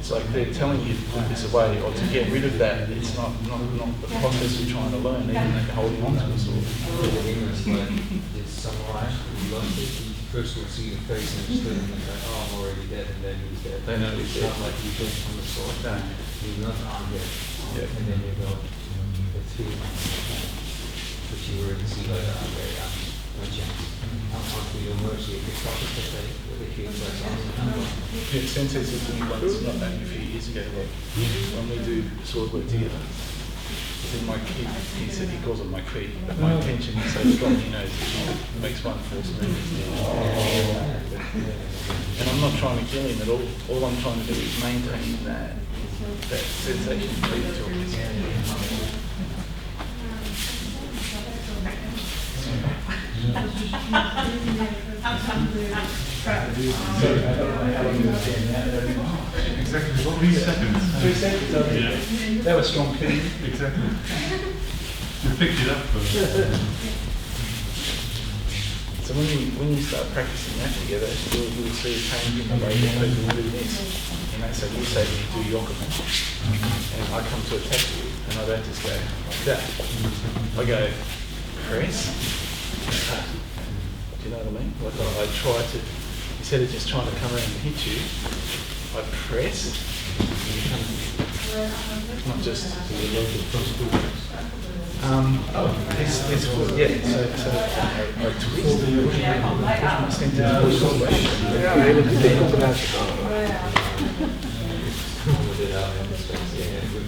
It's like they're telling you to put this away or to get rid of that. It's not the process of trying to learn, even like holding on to the sword. The English like is samurai who lost it. He first will see the face and he's still like, oh, I'm already dead, and then he's dead. They know he's It's dead. not like you drink from the sword. No. He's not undead. Yeah. And then you go, it's you. But you already see like, okay, no chance. I'm on to your mercy. If you stop it, if you press on, Yeah, Sensei said to me once, not only a few years ago, like, when we do sword work together, he said my key, he said he calls it my key, but my intention is so strong, he knows that he makes one force move. And I'm not trying to kill him at all. All I'm trying to do is maintain that sensation of freedom to him. Exactly. 3 seconds. 3 seconds, Yeah. that was strong key. Exactly. You picked it up. So when you start practicing that together, you'll see a change in the way that people do this. And that's how you say when you do yoga. And I come to attack you, and I don't just go like that. I go, press, cut. Do you know what I mean? Like I try to, instead of just trying to come around and hit you, I press, not just this foot, yeah, so I twist, push my center, push all the way.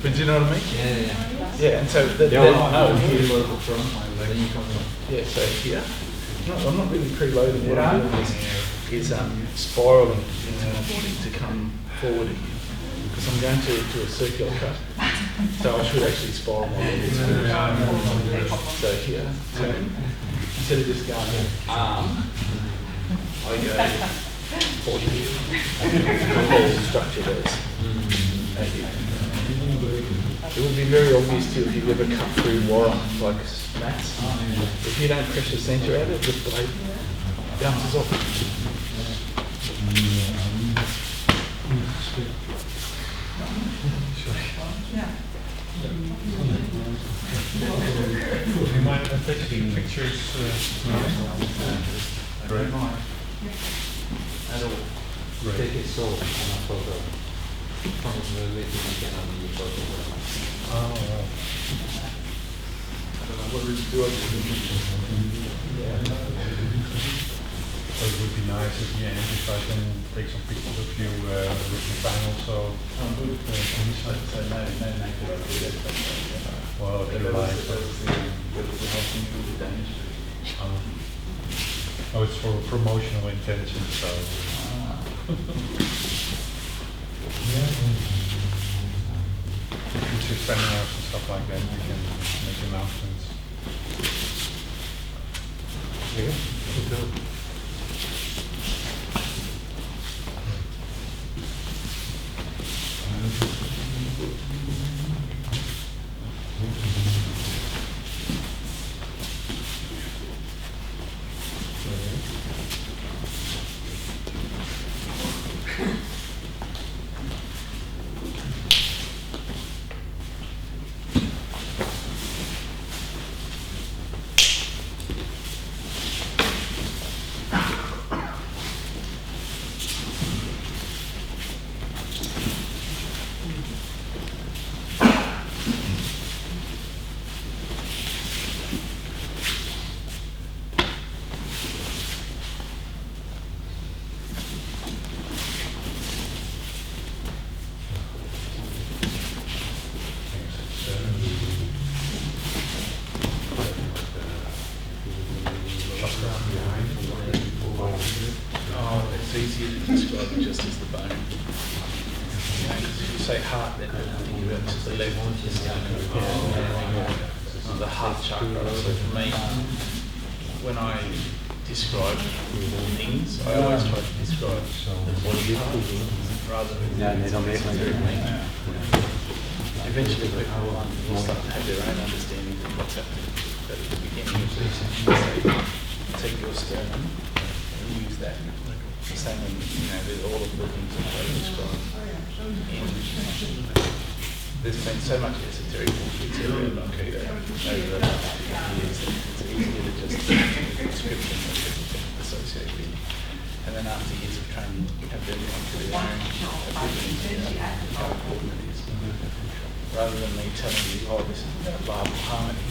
But do you know what I mean? yeah. Yeah, and so that, Yeah, no, here here, local from then you come from. yeah, so here, I'm not really preloading. What I'm doing is spiraling into my body to come forward again. Because I'm going to do a circular cut. So I should actually spiral my body. So here, turn. Instead of just going arm, I go body. The whole structure goes. It would be very obvious to you if you've ever cut through wire like mats. If you don't press the centre out, it just blade bounces off. Do you mind taking pictures? Great. At all. Take it so on a photo. From the way you can on the photo. Oh, wow. I don't know what really do I do. So it would be nice at the end if I can take some pictures of you with the panel. So, Good. So no, well, if you that like. was the whole thing with the Danish. Oh, it's for promotional intention. So. With your seminars and stuff like that, you can make announcements. Oh, it's easier to describe it just as the bone. You know, 'cause if you say heart, then I think about just the left, just the heart chakra. So for me, when I describe things, I always try to describe the body rather than eventually people will start to have their own understanding of what's happening. But at the beginning of the session, you say, take your sternum and use that saying, with all of the things that they described. There's been so much esoteric bullshit around Aikido over the last 50 years that it's easier to just give a description that people can associate with. And then after years of training, you have them onto their own ability how important it is. Rather than me telling you, oh, this is about love or harmony,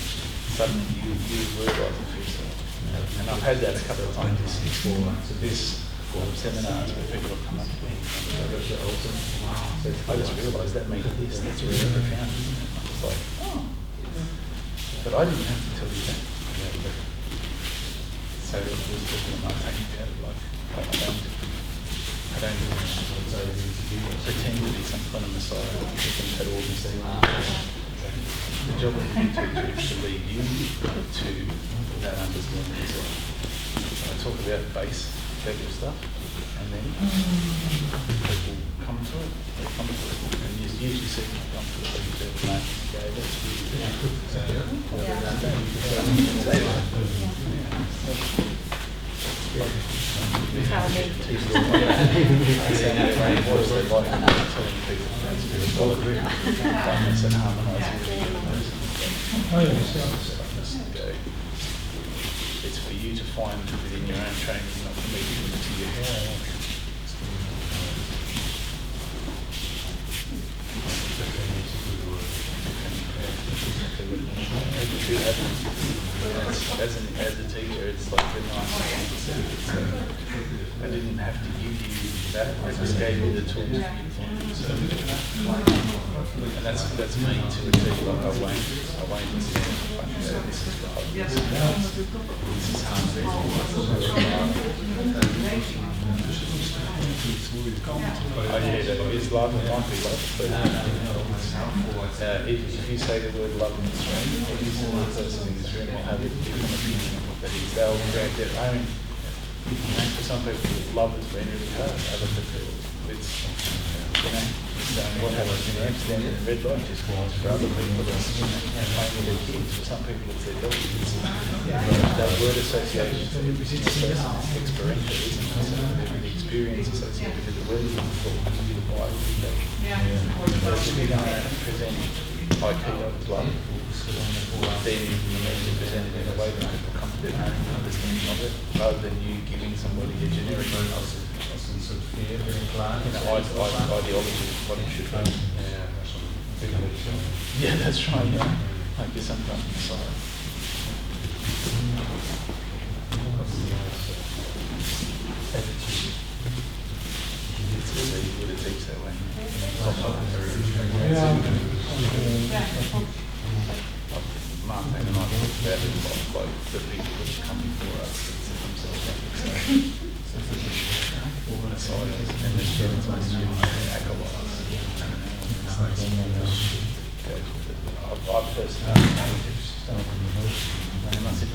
suddenly you realise it for yourself. And I've had that a couple of times before. So this seminars where people have come up to me and I just realised that means this, that's really profound, isn't it? I was like, oh. But I didn't have to tell you that. So it was just not taking me out of like, I don't pretend to be some kind of messiah at all these things. The job of the teacher is to lead you to that understanding as well. I talk about base level stuff, and then people come to it. They come to it, and you usually see them come to it. Like you said, no, okay, that's it's for you to find within your own training, not for me to give it to you. As a teacher, it's like the nice thing. I didn't have to give you that. I just gave you the tools for you to find it. So, and that's me to a T. Like I won't stand like this is right. This is harmony. I hear that it is love, it might be love, but if you say the word love in this room, every single person in this room will have a different opinion of what that is. They'll create their own. For some people, love has been really hard. Other people, it's, what happens in Amsterdam and red light just was. For other people, it's mainly their kids. For some people, it's their dogs. That word association to every single person is experiential, isn't it? So every experience associated with the word is important to the Bible. But if you're going to present Aikido as love, then you need to present it in a way that people come to their own understanding of it, rather than you giving somebody a generic ideology of what it should be. Yeah, that's right, yeah. Like you're some kind of messiah. It's easy to teach that way. Martin and I talked about it a lot, like the people that come before us that set themselves up as and the students are acolytes. I personally and I said,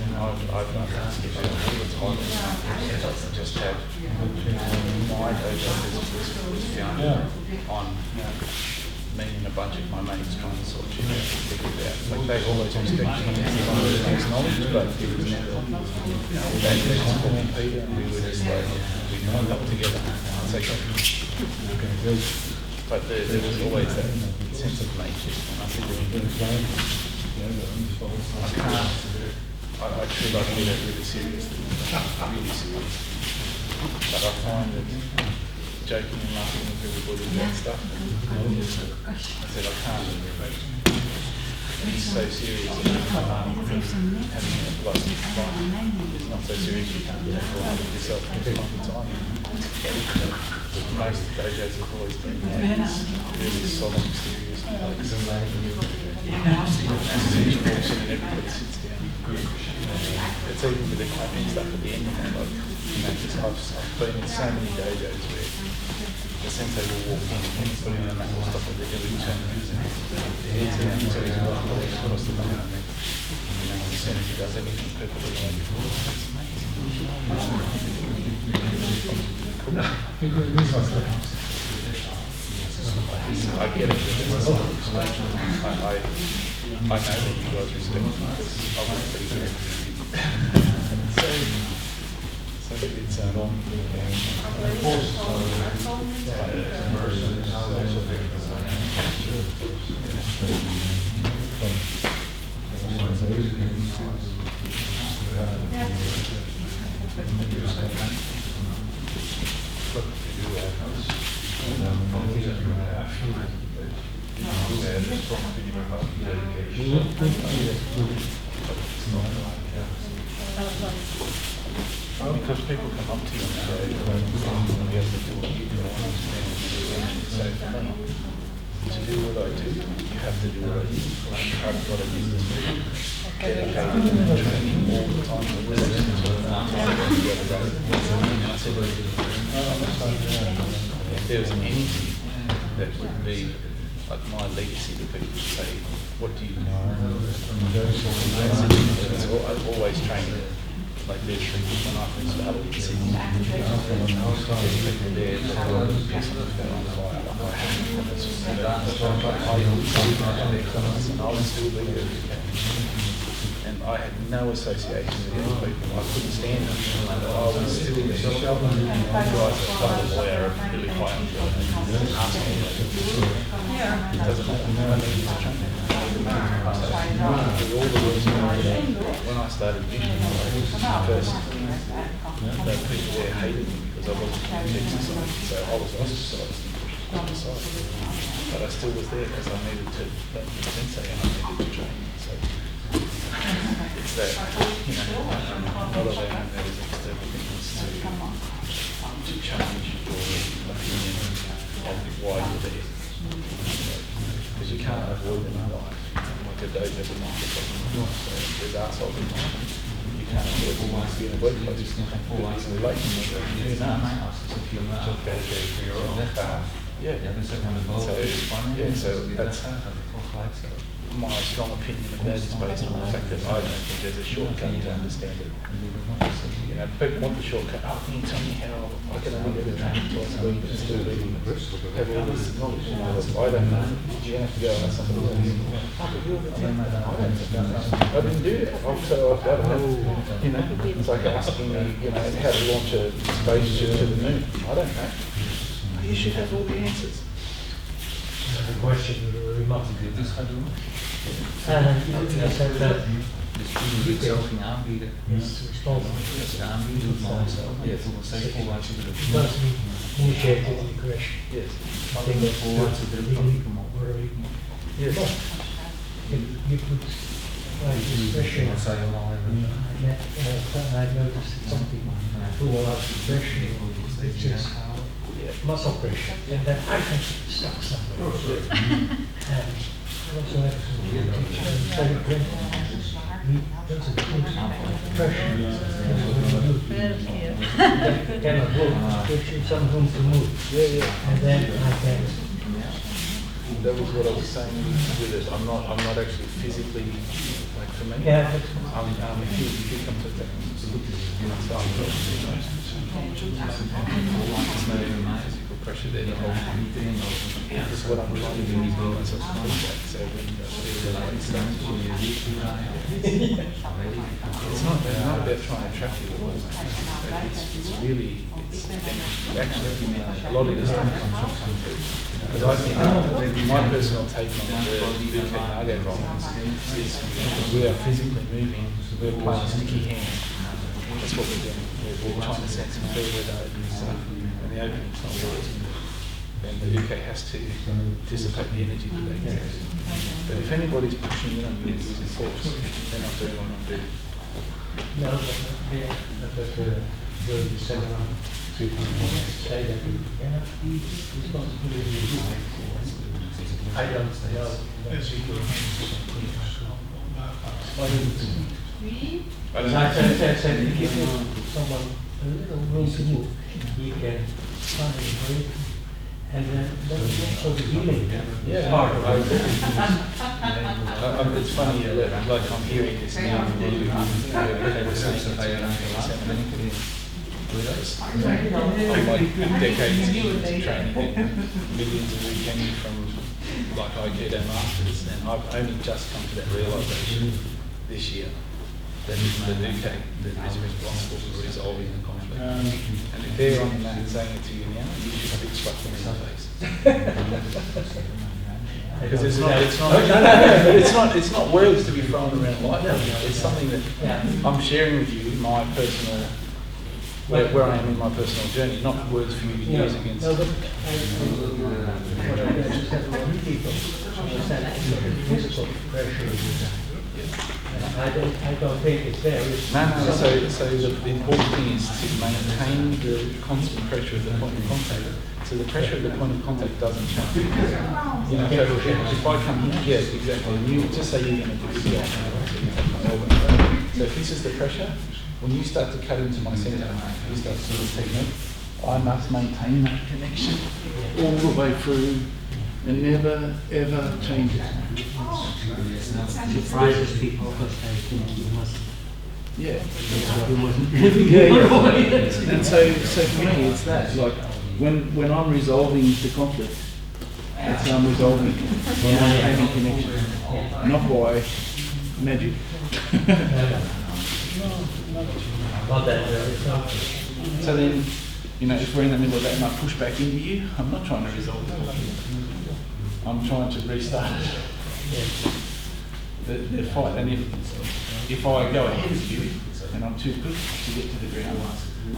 I've done this all the time. Just had my dojo was founded on me and a bunch of my mates trying to sort of figure it out. Like they always expected me to have knowledge, but it was never that called me Peter, and we were just like, we climbed up together. It's okay. But there was always that sense of nature. And I said, I treat Aikido really seriously, really serious. But I find that joking and laughing with everybody about stuff, I said I can't. It's so serious and having a lot of fun. It's not so serious you can't have fun with yourself from time to time. Most dojos have always been really solemn, serious place. And everybody sits down. It's even with the clapping stuff at the end, I've been in so many dojos where the sensei will walk in and put in a mat or stuff that they're doing changes and heads down until he's got across the mat. The sensei does everything perfectly like before. It's I get it. I know that you guys respect me because I want to be good. So it's because people come up to you and say, you have to do what you do, I understand so for me, to do what I do, you have to do what I do. I've got a business dedicated to training all the time. If there was anything that would be like my legacy to people to say, what do you know? I've always trained like this when I first started in Sydney. There's people there that were pissed off on fire. Like I had and I was still there. And I had no association with these people. I couldn't stand them. I was still there. Guys that played the lawyer are really high on the asking me. It doesn't matter. I need to train them. All the rules when I started vision, first, the people there hated me because I wasn't exercising, so I was ostracised and pushed aside. But I still was there because I needed to let the sensei and I needed to train. So it's that, not allowing those external things to change your opinion of why you're there. Because you can't avoid them in life. Like a dope every night, so there's arseholes in life. You can't avoid them once you're in a workplace. It's a relationship. Who knows? Yeah. So that's my strong opinion of that is based on the fact that I don't think there's a shortcut to understand it. People want the shortcut. Oh, can you tell me how I can only go to training twice a week and still have all this knowledge? I don't know. You have to go and ask somebody else. Oh, but you're the team. I didn't do that. So I've got it. It's like asking me, how to launch a spaceship to the moon. I don't know. You should have all the answers. The question we must do this. Je zegt dat je zelf aanbieden. Is aanbieden of myself. Does initiate the question. Yes. I think that's really Yes. You put like expression. I noticed something full of expression, which is muscle pressure, and then I can stuck somewhere. And I also have some teacher and study print. He doesn't put pressure. Cannot move. Gives you some room to move. Yeah. And then I can. That was what I was saying with it. I'm not actually physically, like for me. Yeah. If you come to that, there's no physical pressure there to hold me. That's what I'm trying to do is build myself some feedback. So when you feel like it's not about trying to trap you. It's really, actually, a lot of this stuff comes from because I think my personal take on the Yuishinkai Alkmaar is we are physically moving, we're playing sticky hands. That's what we're doing. We're trying to sense and feel where that is. And the opening's not working. And the UK has to dissipate the energy that they get. But if anybody's pushing in on you with a force, they're not doing what I'm doing. No, that's the seminar. Say that you cannot be responsibility. I don't know. As I said, if you give someone a little room to move, he can find a break, and then that's also the healing part of it. It's funny, like I'm hearing this now. They were saying I'm like decades into training millions of weekends from like Aikido masters, and I've only just come to that realisation this year. that is responsible for resolving the conflict. And if they're on the mat saying it to you now, you should have struck them in the face. Because it's not words to be thrown around lightly. It's something that I'm sharing with you, my personal, where I am in my personal journey, not words for you to use against. No, but I just have a lot of people understand physical pressure is there. I don't think it's there. It's No. So the important thing is to maintain the constant pressure of the point of contact. So the pressure of the point of contact doesn't change. You know, so if I come here, yeah, exactly. And you just say you're going to do this. So if this is the pressure, when you start to cut into my centre, you start to do this technique. I must maintain that connection all the way through and never ever change it. surprises people because they think you must. Yeah. You mustn't. And so for me, it's that. Like when I'm resolving the conflict, that's how I'm resolving it. When I'm having connection, not by magic. Not that there is no. So then, you know, if we're in the middle of that and I push back into you, I'm not trying to resolve the conflict. I'm trying to restart it. The fight. And if I go ahead of you and I'm too quick to get to the ground,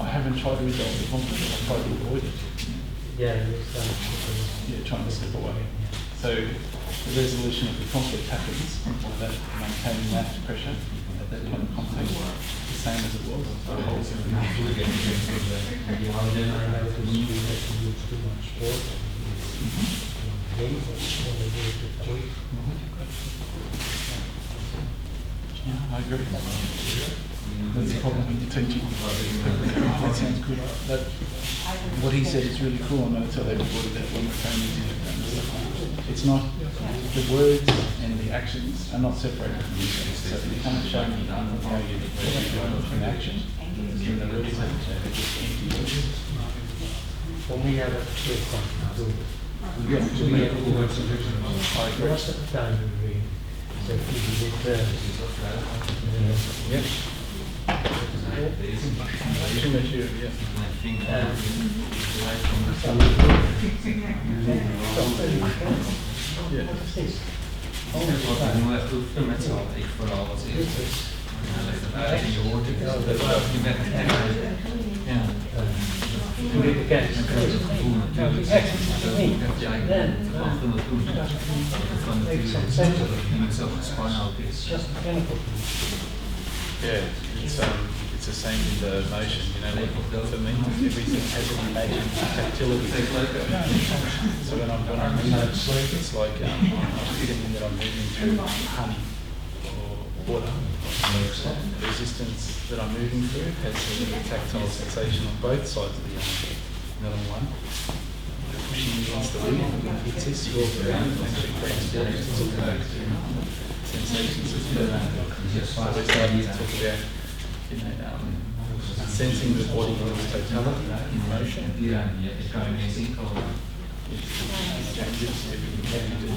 I haven't tried to resolve the conflict. I've tried to avoid it. Yeah, Trying to step away. So the resolution of the conflict happens by that maintaining that pressure at that point of contact, the same as it was. I know to use too much sport. Yeah, I agree. That's the problem with the teaching. That sounds good. What he said is really cool. I'm going to tell everybody that when we're training into it. It's not, the words and the actions are not separated from each other. So if you can't show me how you do an action, then the words are just empty words. For me, I have to do. Yeah, To me, I agree. Most of the time you read. So if you did Yep. Too much here, yeah. Wat ik nu echt doe met z'n allen, ik vooral als eerste. En dan leg het uit en je hoort het. Je bent het echt. Ja. to read the case. Dan krijg je het gevoel natuurlijk. Je hebt je eigen van het doen. Van de vuur. En het zo gespannen ook is. Just mechanical. Yeah, it's the same with the motion, you know, like for me, everything has an emotion, tactility. So when I'm moving, it's like I'm feeling that I'm moving through honey or water. The resistance that I'm moving through has a tactile sensation on both sides of the arm, not on one. Pushing against the wheel, it's this swirl around and actually creates sensations as well. So we're starting to talk about, you know, sensing the body in its totality, in motion. It changes everything you do.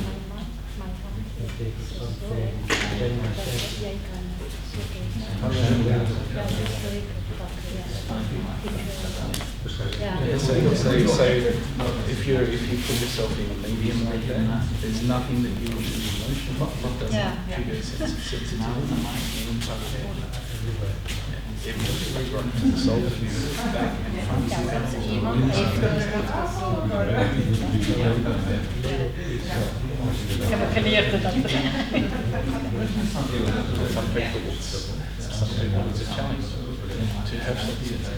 So if you put yourself in a medium like that, there's nothing that you will do in motion that doesn't trigger sensitivity. Everything's right to the soul, back and Ik heb ook geleerd dat some people it's a challenge to have something that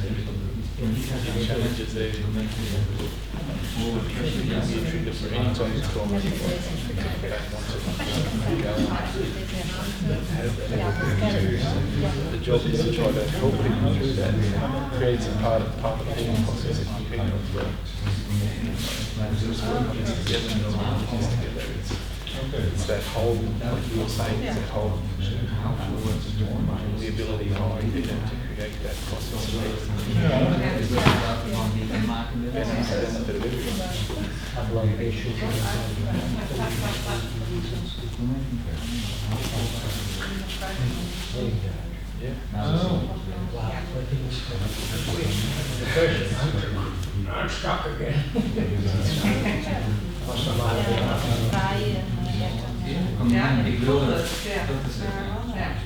challenges there. Would be a trigger for any time it's gone where you the job is to try to help people through that. It creates a part of the healing process if you pick up as well. It's that whole, like you were saying, it's that whole the ability of to create that process of benefit of everyone. Yeah. Now it's all Wow, but he was the first month, I'm stuck again. Was er maar ik wilde dat is het.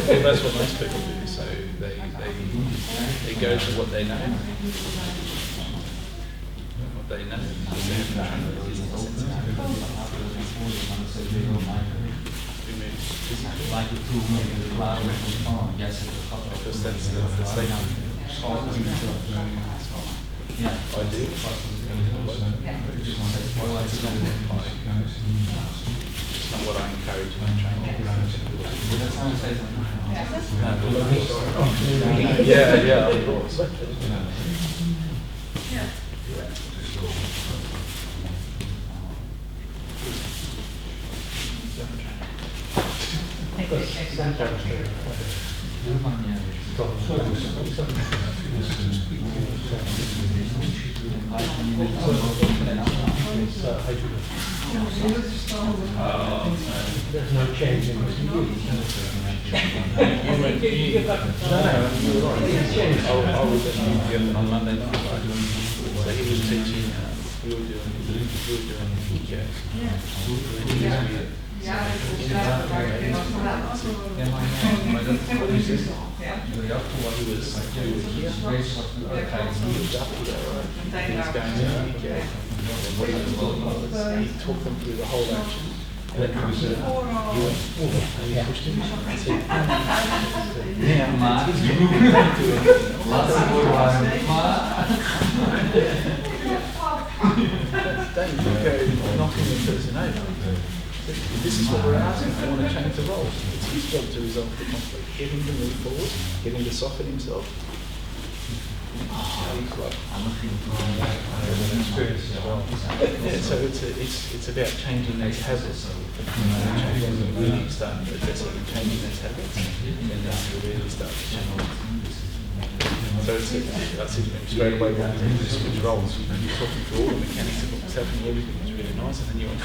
Well, that's what most people do. So they go to what they know. What they know. Like the two moving the cloud from the phone, yes, Because that's the same. Yeah. I do. It's not what I encourage in my training. Yeah, of course. There's no change in his views. I was at Newton on Monday night. So he was teaching, we were doing Aikido. He took them through the whole action. And then he went, and he pushed him and said, now, don't go knocking the person over. This is what we're asking. I want to change the roles. It's his job to resolve the conflict. Get him to move forward, get him to soften himself. Yeah, so it's about changing those habits. Really start addressing and changing those habits, and then really start to change. So I said to him straight away, when you switch roles, you're talking through all the mechanics of what's happening, everything was really nice, and then you went,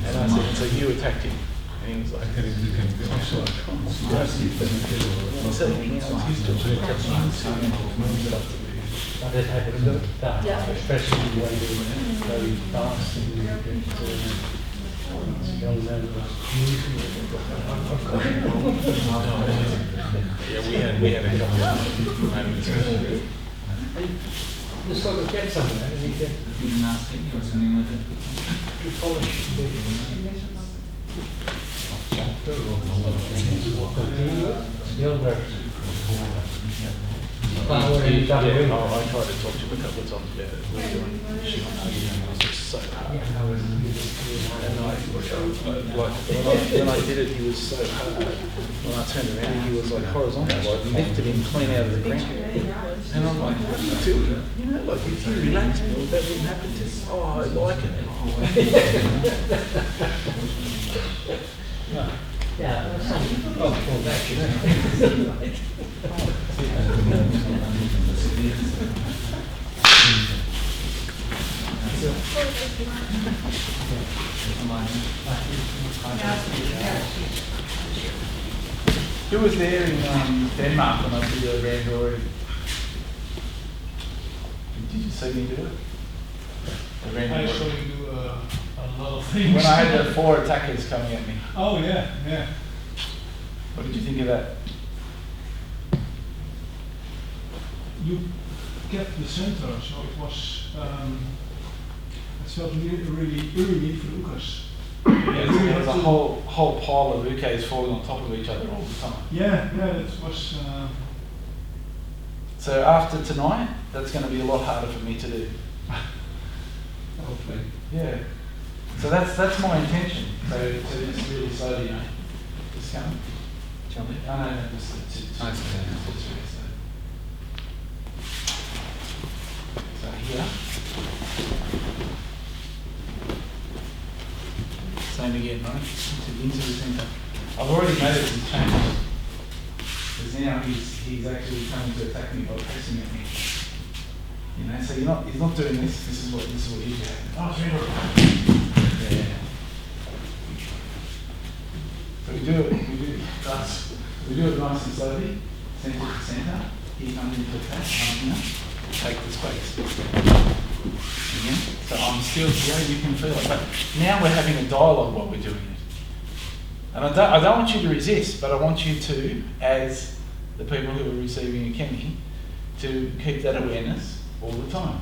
and I said, so you attacked him. And he was like, so, you know, it's his job. But it had a look that, especially when they were very fast and young men were Yeah, we had a couple of moments. you sort of get somewhere and you get to polish still works. Power and I tried to talk to him a couple of times about it. We were doing shit on it. It was so hard. And when I did it, he was so hard. When I turned around, he was like horizontal, like lifted him clean out of the ground. And I'm like, what are you doing? You know, like if you relax me, that wouldn't happen to me. Oh, I like it. yeah, that's something. Oh, well, that's Who was there in Denmark when I did the Grand Dory? Did you see me do it? I saw you do a lot of things. When I had the 4 attackers coming at me. Oh yeah, yeah. What did you think of that? You kept the center, so it was. It felt really early for Lucas. Yeah, there was a whole pile of ukes falling on top of each other all the time. Yeah, it was. So after tonight, that's going to be a lot harder for me to do. Hopefully. Yeah. So that's my intention. So just really slowly, you know, just come. Jump it. No, just Nice. So here. Same again, right? Into the centre. I've already noticed some changes. Because now he's actually coming to attack me by pressing at me. You know, so he's not doing this. This is what usually happens. Oh, it's really right. Yeah. So We do it nice and slowly, centre to centre. He comes into attack, I'm here, take the space. Again, so I'm still here, you can feel it. But now we're having a dialogue while we're doing it. And I don't want you to resist, but I want you to, as the people who are receiving a Kemi, to keep that awareness all the time.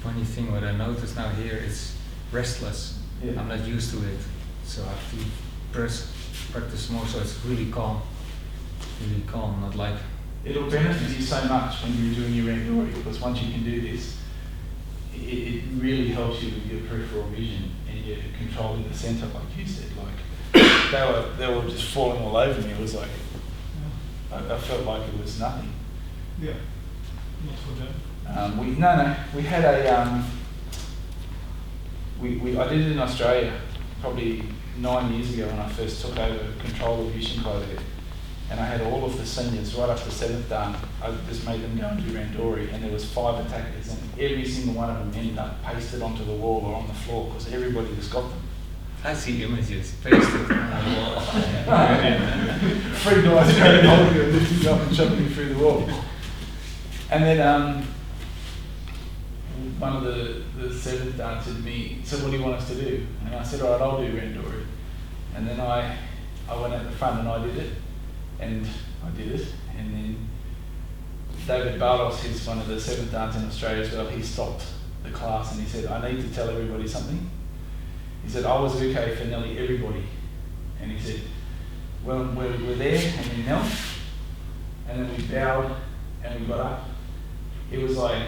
Funny thing, what I notice now here is restless. Yeah. I'm not used to it, so I have to practice more, so it's really calm, not like... It'll benefit you so much when you're doing your randori, because once you can do this, it really helps you with your peripheral vision and you're controlling the centre, like you said. Like they were just falling all over me. It was like I felt like it was nothing. Yeah, not for them. We had a I did it in Australia probably 9 years ago when I first took over control of Yuishinkai there. And I had all of the seniors right up to 7th Dan. I just made them go and do randori, and there was 5 attackers, and every single one of them ended up pasted onto the wall or on the floor because everybody just got them. I see images pasted on the wall. 3 guys grabbing hold of you and lifting you up and shoving you through the wall. And then one of the 7th Dan said to me, "So what do you want us to do?" And I said, "All right, I'll do randori." And then I went out the front and I did it. And then David Bartos, who's one of the 7th Dans in Australia as well, he stopped the class and he said, "I need to tell everybody something." He said, "I was okay for nearly everybody." And he said, "Well, we were there and we knelt, and then we bowed and we got up. It was like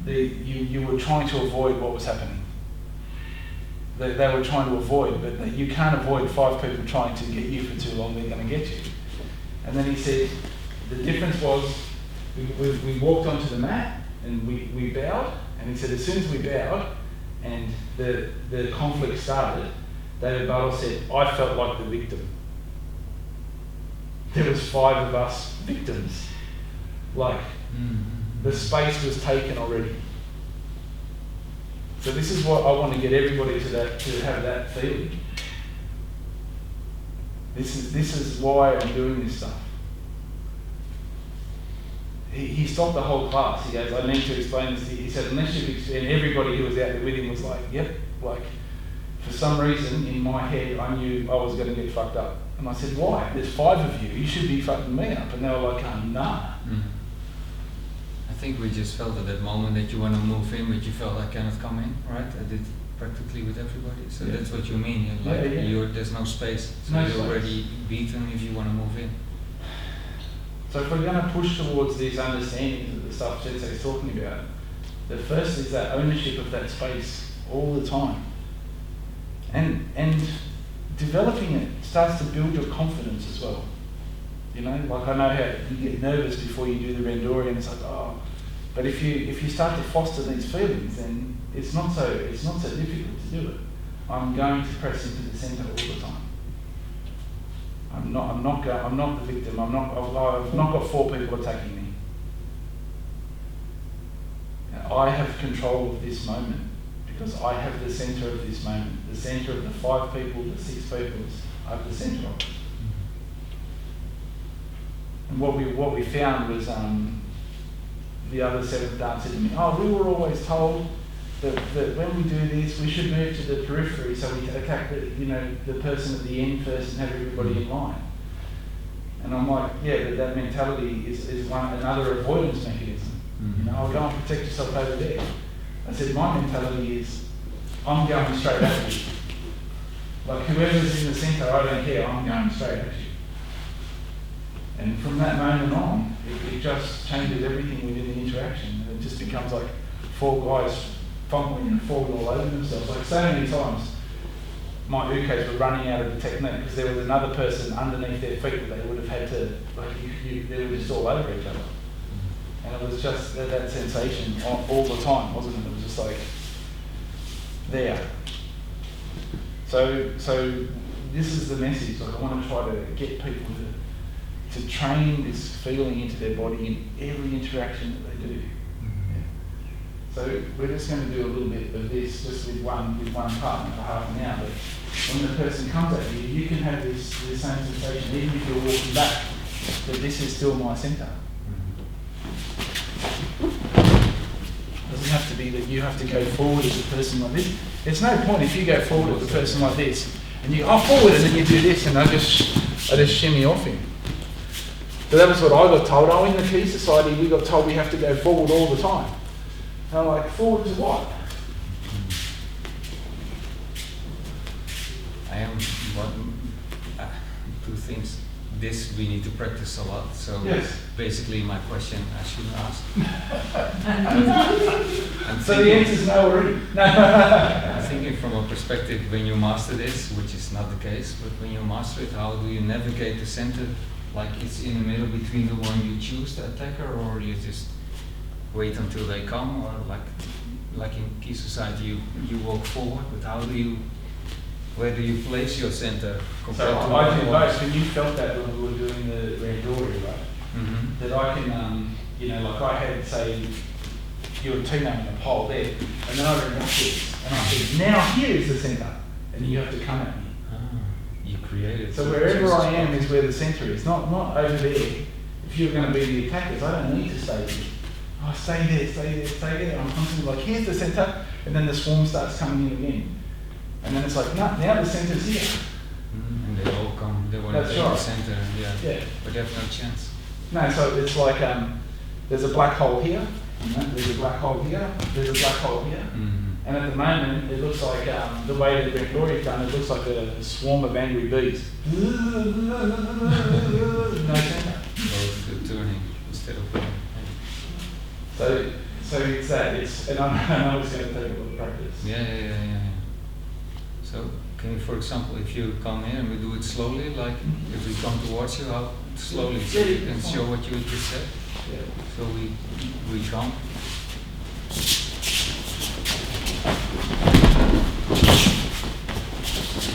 you were trying to avoid what was happening. They were trying to avoid, but you can't avoid 5 people trying to get you for too long, they're going to get you." And then he said, the difference was, we walked onto the mat and we bowed, and he said as soon as we bowed and the conflict started, David Bartle said, "I felt like the victim." There was 5 of us victims. Like, the space was taken already. So this is what I want to get everybody to have that feeling. This is why I'm doing this stuff. He stopped the whole class. He goes, "I need to explain this to you." He said, "Unless you've explained," and everybody who was out there with him was like, "Yep." Like, for some reason in my head, I knew I was going to get fucked up. And I said, "Why? There's 5 of you. You should be fucking me up." And they were like, "Nah." I think we just felt at that moment that you want to move in, but you felt I cannot come in, right? I did practically with everybody. So that's what you mean. There's no space. So you're already beaten if you want to move in. So if we're going to push towards these understandings of the stuff Sensei's talking about, the first is that ownership of that space all the time. And developing it starts to build your confidence as well. You know, like I know how you get nervous before you do the randori, and it's like, oh. But if you start to foster these feelings, then it's not so difficult to do it. I'm going to press into the centre all the time. I'm not the victim. I've not got 4 people attacking me. I have control of this moment because I have the centre of this moment. The centre of the 5 people, the 6 people, I have the centre of it. And what we found was the other 7th Dan said to me, "Oh, we were always told that when we do this, we should move to the periphery so we attack the person at the end first and have everybody in line." And I'm like, "Yeah, but that mentality is another avoidance mechanism. You know, I'll go and protect yourself over there." I said, "My mentality is, I'm going straight at you. Like whoever's in the centre, I don't care. I'm going straight at you." And from that moment on, it just changes everything within the interaction. And it just becomes like 4 guys fumbling and falling all over themselves. Like so many times, my ukes were running out of the technique because there was another person underneath their feet that they would have had to, they were just all over each other. And it was just that sensation all the time, wasn't it? It was just like, there. So this is the message. Like I want to try to get people to train this feeling into their body in every interaction that they do. Yeah. So we're just going to do a little bit of this just with one partner for half an hour. But when the person comes at you, you can have this same sensation, even if you're walking back, that this is still my centre. Doesn't have to be that you have to go forward as a person like this. It's no point if you go forward as a person like this, and you go forward and then you do this, and I just shimmy off him. So that was what I got told. Oh, in the Key Society, we got told we have to go forward all the time. And I'm like, forward to what? I am two things. This we need to practice a lot. So Yes. basically, my question I shouldn't ask. I'm So the answer's no already. I'm thinking from a perspective when you master this, which is not the case, but when you master it, how do you navigate the center? Like it's in the middle between the one you choose, the attacker, or you just wait until they come, or like in Key Society, you walk forward. But where do you place your center compared So to I do other both, and you felt that when we were doing the randori, right? Mm-hmm. That I can, like I had, say, you were two names in a pole there, and then I went backwards, and I said, now here is the centre, and you have to come at me. You created. So wherever I am is where the centre is, not over there. If you're going to be the attackers, I don't need to stay there. I stay there, stay there, stay there. I'm constantly like, here's the centre, and then the swarm starts coming in again. And then it's like, no, now the centre's here. And they all come, they want to That's take right. the center, Yeah. but they have no chance. No, so it's like, there's a black hole here, there's a black hole here, there's a black hole here. Mm-hmm. And at the moment, it looks like, the way the Glory's done, it looks like a swarm of angry bees. No centre. So the turning instead of playing. So it's that, and I know it's going to take a lot of practice. Yeah. So can you, for example, if you come here and we do it slowly, like if we come towards you, how slowly, so you can show what you just said. Yeah. So we come.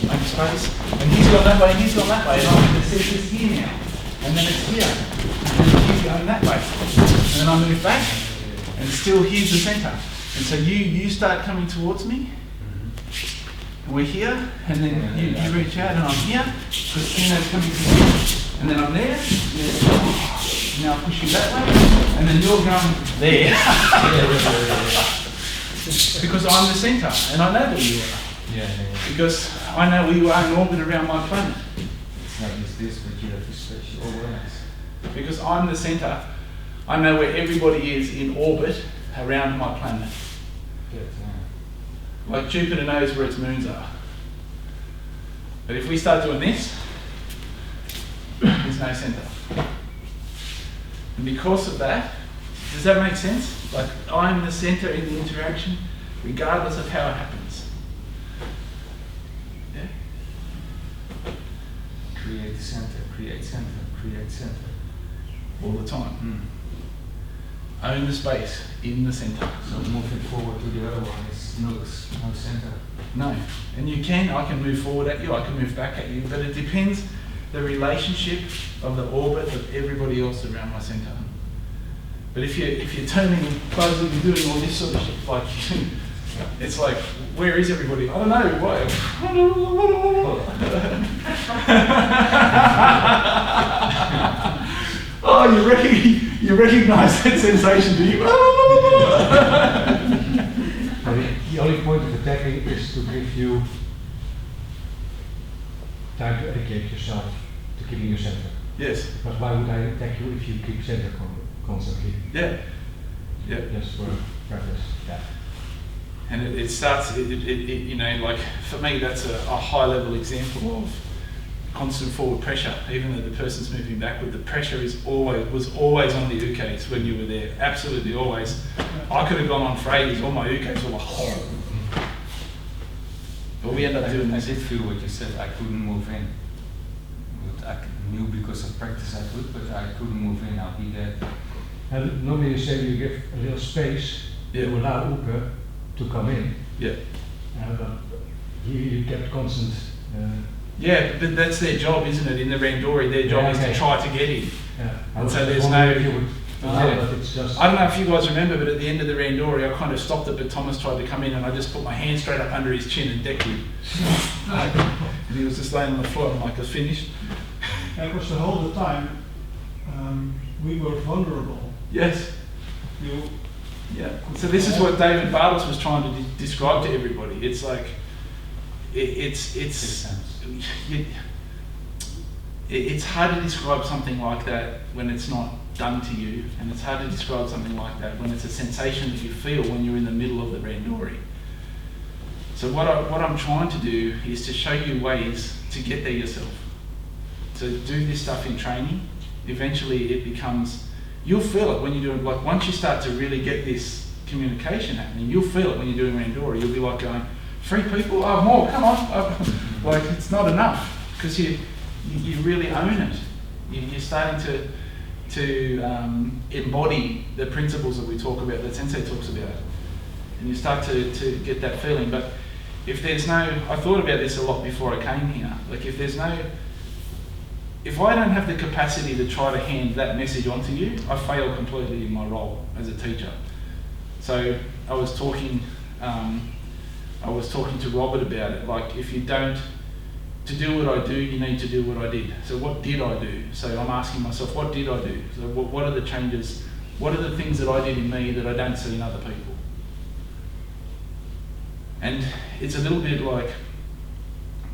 Make space, and he's gone that way, and he's gone that way, and I'm going to see this here now, and then it's here, and then he's going that way, and then I move back, and still here's the centre. And so you start coming towards me, and we're here, and then you reach out, and I'm here, because Tino's coming to me, and then I'm there, and now I push you that way, and then you're going there. Because I'm the centre, and I know where you are. Yeah. Because I know you are in orbit around my planet. It's not just this, but you have to stretch awareness. Because I'm the centre, I know where everybody is in orbit around my planet. Like Jupiter knows where its moons are. But if we start doing this, there's no centre. And because of that, does that make sense? Like I'm the centre in the interaction, regardless of how it happens. Yeah? Create center, create center, create center. All the time. Own the space in the centre. So moving forward to the other one is no center. No. And I can move forward at you, I can move back at you, but it depends the relationship of the orbit of everybody else around my centre. But if you're turning and closing and doing all this sort of shit, like it's like, where is everybody? I don't know, why? Oh, you recognise that sensation, do you? The only point of attacking is to give you time to educate yourself to keeping your center. Yes. But why would I attack you if you keep center constantly? Yeah. Yeah. Just for practice. Yeah. And it starts, like for me, that's a high level example of constant forward pressure. Even though the person's moving backward, the pressure was always on the ukes when you were there. Absolutely always. I could have gone on for ages, all my ukes were like, but we end up doing I this. did feel what you said, I couldn't move in. But I knew because of practice I could, but I couldn't move in, I'll be there. And normally you say you give a little space Yeah. to allow Uke to come in. Yeah. But you get constant. Yeah, but that's their job, isn't it? In the Randori, their job Yeah, is okay. to try to get in. Yeah. And so was there's wondering no- if you would But it's just. I don't know if you guys remember, but at the end of the randori, I kind of stopped it, but Thomas tried to come in, and I just put my hand straight up under his chin and decked him. And he was just laying on the floor. I'm like, I finished. And because the whole time we were vulnerable. Yes. You, Yeah. So this is what David Bartels was trying to describe to everybody. It's like, it's hard to describe something like that when it's not done to you, and it's hard to describe something like that when it's a sensation that you feel when you're in the middle of the randori. So what I'm trying to do is to show you ways to get there yourself. To do this stuff in training, eventually it becomes, you'll feel it when you're doing, like once you start to really get this communication happening, you'll feel it when you're doing randori. You'll be like going, 3 people, oh more, come on. Like it's not enough, because you really own it. You're starting to embody the principles that we talk about, that Sensei talks about. And you start to get that feeling. But if there's no, I thought about this a lot before I came here, like if I don't have the capacity to try to hand that message onto you, I fail completely in my role as a teacher. So I was talking to Robert about it, like if you don't, to do what I do, you need to do what I did. So what did I do? So I'm asking myself, what did I do? So what are the changes, what are the things that I did in me that I don't see in other people? And it's a little bit like,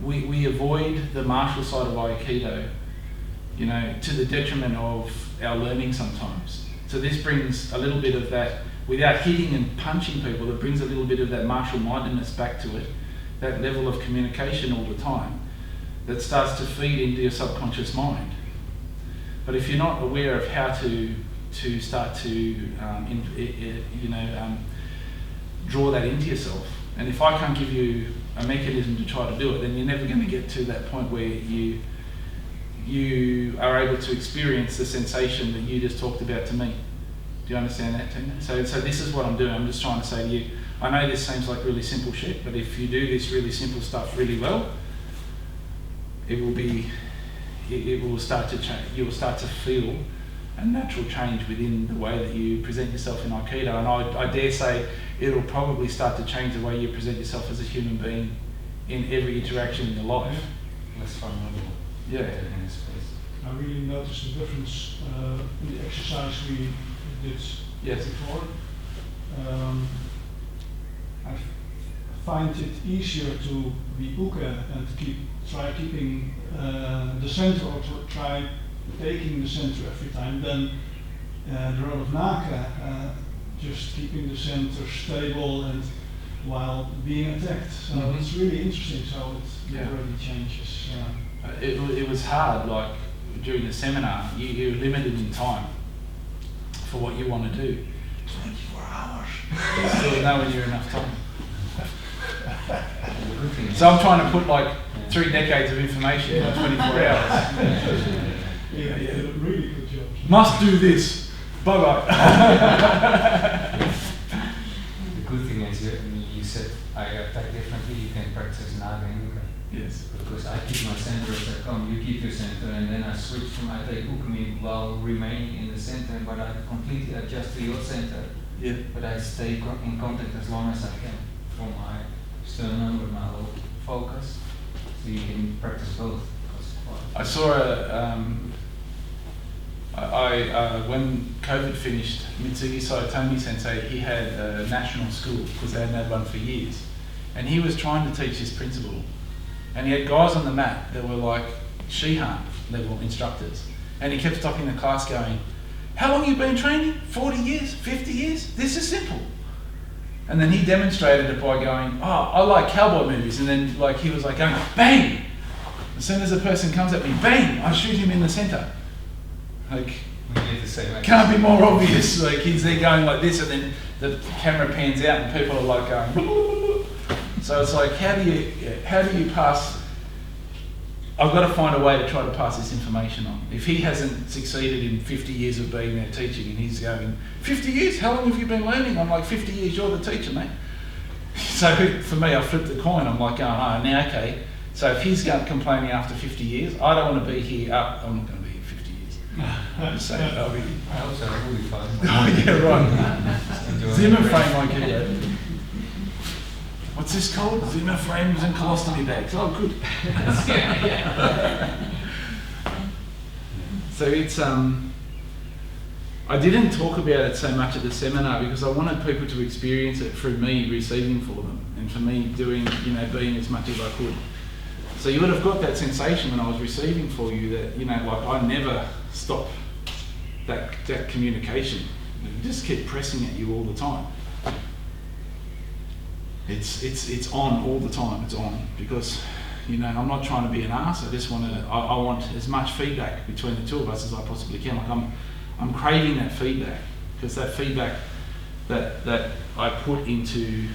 we avoid the martial side of Aikido, you know, to the detriment of our learning sometimes. So this brings a little bit of that, without hitting and punching people, it brings a little bit of that martial mindedness back to it, that level of communication all the time, that starts to feed into your subconscious mind. But if you're not aware of how to start to draw that into yourself, and if I can't give you a mechanism to try to do it, then you're never going to get to that point where you are able to experience the sensation that you just talked about to me. Do you understand that, Tina? So this is what I'm doing. I'm just trying to say to you, I know this seems like really simple shit, but if you do this really simple stuff really well, it will start to change. You'll start to feel a natural change within the way that you present yourself in Aikido, and I dare say it'll probably start to change the way you present yourself as a human being in every interaction in your life. Less vulnerable. Yeah. In this space. I really noticed the difference in the exercise we did Yes. before. I find it easier to be uke and try keeping the center, or to try taking the center every time, than the role of naka, just keeping the center stable and while being attacked. So Mhm. it's really interesting. So it Yeah. already changes. It was hard, like during the seminar, you're limited in time for what you want to do. 24 hours. Still nowhere near enough time. The good thing is, So I'm trying to put like 3 decades of information in 24 hours. Yeah, you did a really good job. Must do this. Bye bye. the good thing is, you said I attack differently, you can practice Naga and Uka. Yes. Because I keep my center as I come, you keep your center, and then I switch from I take Ukami while remaining in the center, but I completely adjust to your center. Yeah. But I stay in contact as long as I can from my sternum with my whole focus, so you can practice both. I saw when COVID finished, Mitsugi Saitomi Sensei, he had a national school because they hadn't had one for years, and he was trying to teach this principle, and he had guys on the mat that were like Shihan level instructors, and he kept stopping the class going, "How long have you been training? 40 years? 50 years? This is simple." And then he demonstrated it by going, "Oh, I like cowboy movies," and then like he was like going, "Bang!" As soon as a person comes at me, bang! I shoot him in the center. Like, We need to say like can't be more obvious. Like he's there going like this, and then the camera pans out, and people are like going. Blah, blah, blah, blah. So it's like, how do you pass? I've got to find a way to try to pass this information on. If he hasn't succeeded in 50 years of being there teaching, and he's going, 50 years? How long have you been learning? I'm like, 50 years. You're the teacher, mate. So for me, I flipped the coin. I'm like, oh, now okay. So if he's complaining after 50 years, I don't want to be here. I'm not going to be here 50 years. So that'll be. I hope so, it will be fun. Oh yeah, right. Enjoy Zimmer it. frame I get that. What's this called? Zimmer frames and colostomy bags. Oh, good. So it's I didn't talk about it so much at the seminar because I wanted people to experience it through me receiving for them and for me doing, being as much as I could. So you would have got that sensation when I was receiving for you that, like I never stopped that communication. It just kept pressing at you all the time. It's on all the time. It's on because, I'm not trying to be an arse. I just I want as much feedback between the two of us as I possibly can. Like I'm craving that feedback because that feedback that I put into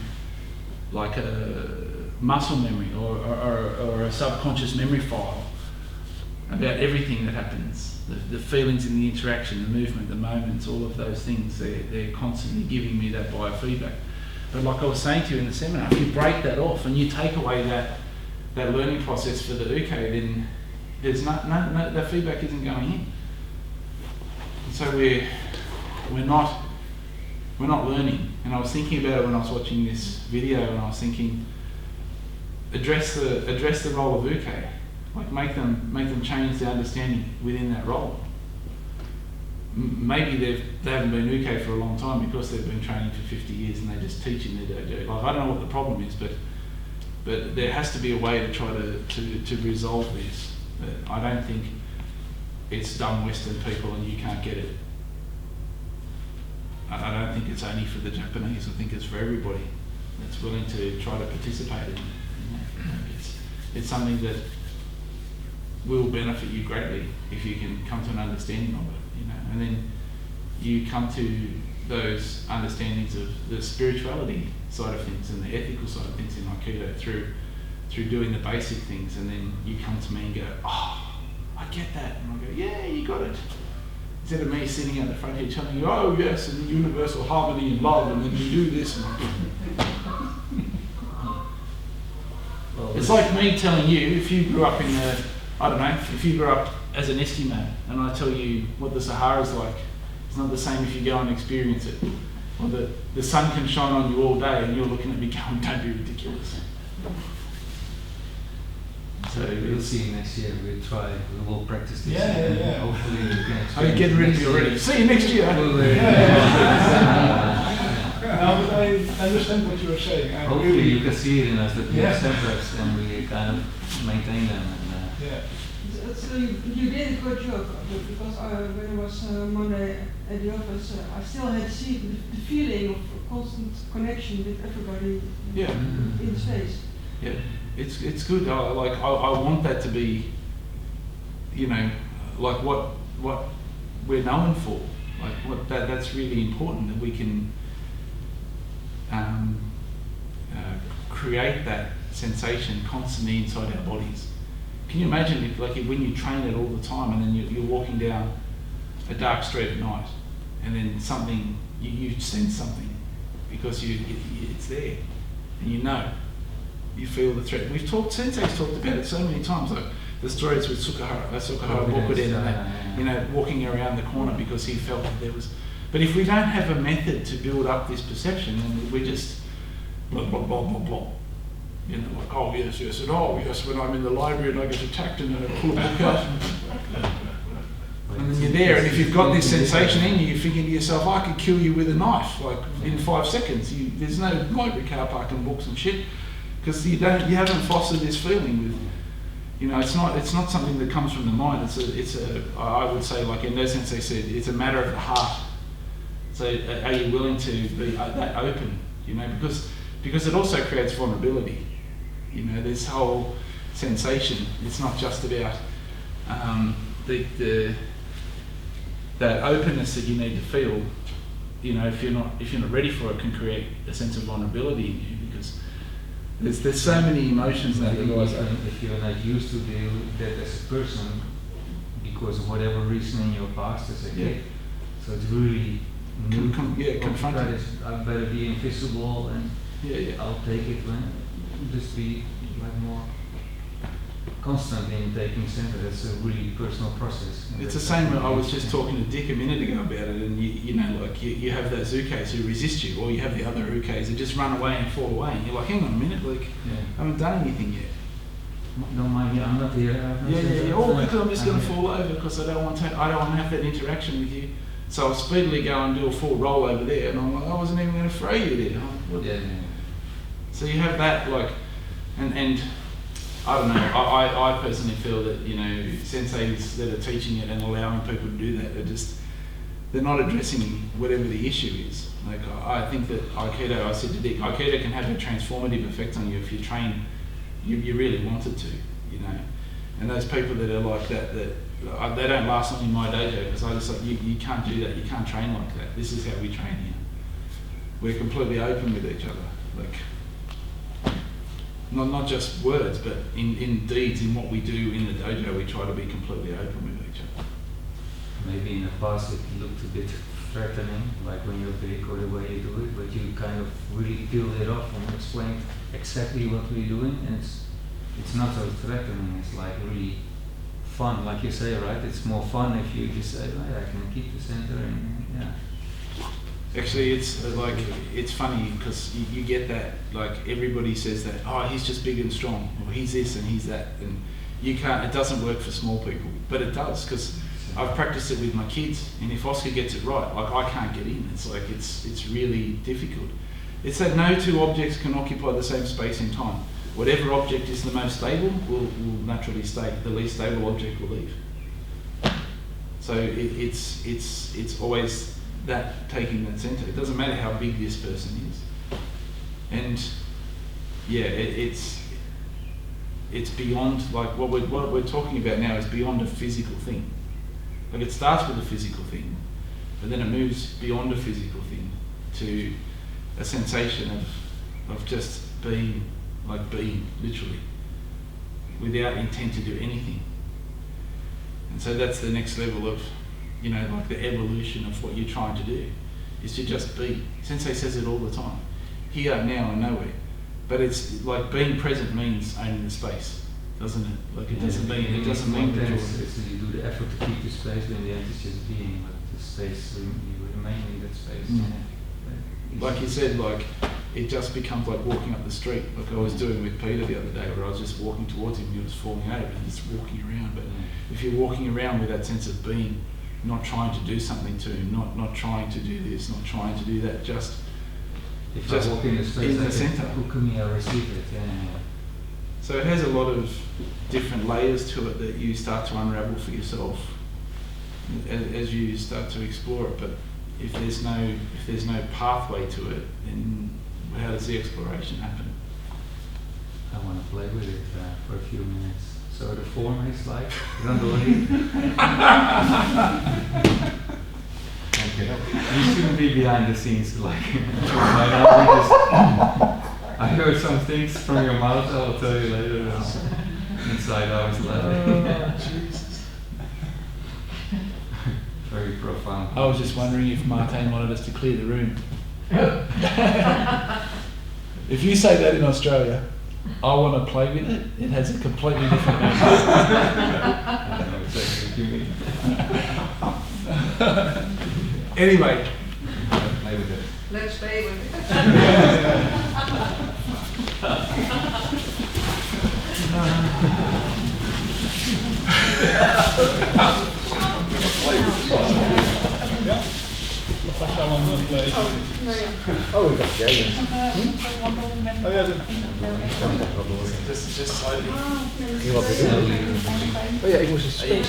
like a muscle memory or a subconscious memory file about everything that happens, the feelings in the interaction, the movement, the moments, all of those things, they're constantly giving me that biofeedback. But like I was saying to you in the seminar, if you break that off and you take away that learning process for the uke, then there's no that feedback isn't going in. And so we're not learning. And I was thinking about it when I was watching this video, and I was thinking, address the role of uke, like make them change their understanding within that role. Maybe they haven't been uke for a long time because they've been training for 50 years and they just teach in their dojo. Like I don't know what the problem is, but there has to be a way to try to resolve this. I don't think it's dumb Western people and you can't get it. I don't think it's only for the Japanese. I think it's for everybody that's willing to try to participate in it. It's something that will benefit you greatly if you can come to an understanding of it. And then you come to those understandings of the spirituality side of things and the ethical side of things in Aikido through doing the basic things, and then you come to me and go, oh, I get that, and I go, yeah, you got it. Instead of me sitting at the front here telling you, oh yes, and the universal harmony and love, and then you do this. It's like me telling you, if you grew up if you grew up as an Eskimo, and I tell you what the Sahara's like, it's not the same if you go and experience it. Or the sun can shine on you all day and you're looking at me going, don't be ridiculous. So we'll see next year. We will practice this. Yeah. Hopefully we can experience. Are you getting ready already? See you next year. But I understand what you're saying. Hopefully you can see it in us that we have standards and we kind of maintain them. Yeah. So you did a good job because when I was Monday at the office, I still had the feeling of a constant connection with everybody in space. Yeah, it's good. I want that to be, like what we're known for. Like that's really important, that we can create that sensation constantly inside our bodies. Can you imagine if when you train it all the time and then you're walking down a dark street at night and then you sense something because it's there and you feel the threat. Sensei's talked about it so many times, like the stories with Sukahara Bokuden and walking around the corner because he felt that there was. But if we don't have a method to build up this perception, then we're just blah blah blah blah blah. Like, oh yes, and oh yes, when I'm in the library and I get attacked and I pull back out. And then you're there, and if you've got this sensation in you, you're thinking to yourself, I could kill you with a knife, like in 5 seconds. There's no library car park and books and shit, because you haven't fostered this feeling with, it's not something that comes from the mind. I would say, like Endo Sensei said, it's a matter of the heart. So are you willing to be that open? Because it also creates vulnerability. This whole sensation. It's not just about that openness that you need to feel. If you're not ready for it, can create a sense of vulnerability in you, because there's so many emotions that if you're not used to deal with that as a person because of whatever reason in your past as a kid, so it's really confronting. I better be invisible and I'll take it when just be like more constantly in taking center. That's a really personal process. It's the same. I was just talking to Dick a minute ago about it, and you know, like you have those ukes who resist you, or you have the other ukes who just run away and fall away, and you're like, hang on a minute, like I haven't done anything yet. Don't mind me, I'm not here. Yeah. Oh, because I'm just going to fall over because I don't want to have that interaction with you. So I'll speedily go and do a full roll over there, and I'm like, I wasn't even going to throw you there. So you have that, like, and I don't know. I personally feel that, you know, senseis that are teaching it and allowing people to do that, they're not addressing whatever the issue is. Like, I think that Aikido, I said to Dick, Aikido can have a transformative effect on you if you train. You really want it to, you know. And those people that are like that, they don't last long in my dojo, because I just like, you can't do that. You can't train like that. This is how we train here. We're completely open with each other, like. Not just words, but in deeds, in what we do in the dojo, we try to be completely open with each other. Maybe in the past it looked a bit threatening, like when you're big or the way you do it, but you kind of really peeled it off and explained exactly what we're doing, and it's not so threatening, it's like really fun, like you say, right? It's more fun if you just say, oh, yeah, I can keep the center, and yeah. Actually, it's like, it's funny because you get that, like everybody says that, oh, he's just big and strong, or he's this and he's that, and you can't, it doesn't work for small people, but it does, because I've practiced it with my kids, and if Oscar gets it right, like I can't get in, it's like, it's really difficult. It's that no two objects can occupy the same space in time. Whatever object is the most stable will naturally stay, the least stable object will leave. So it's always that taking that center. It doesn't matter how big this person is. And yeah, it's beyond, like what we're talking about now is beyond a physical thing. Like it starts with a physical thing, but then it moves beyond a physical thing to a sensation of just being, like being, literally, without intent to do anything. And so that's the next level of, you know, like the evolution of what you're trying to do, is to just be. Sensei says it all the time, here, now, and nowhere. But it's like being present means owning the space, doesn't it? Like it doesn't mean that you do the effort to keep the space, but in the end it's just being, but the space, you remain in that space. Like you said, like it just becomes like walking up the street, like I was doing with Peter the other day, where I was just walking towards him, he was falling over and just walking around. But if you're walking around with that sense of being, not trying to do something to him, not trying to do this, not trying to do that, just I walk in the space, in the center. Who can I receive it? Yeah. So it has a lot of different layers to it that you start to unravel for yourself as you start to explore it. But if there's no pathway to it, then how does the exploration happen? I want to play with it for a few minutes. So the form is like randori. You shouldn't be behind the scenes like I heard some things from your mouth, I'll tell you later. Inside I was laughing. Jesus. Very profound. I was just wondering if Martin wanted us to clear the room. If you say that in Australia, I want to play with it, it has a completely different meaning. I don't know exactly what you mean. Anyway, play with it. Let's play with it. Oh, we got Jay. just slowly. You want to do it? Oh yeah, it was a speech.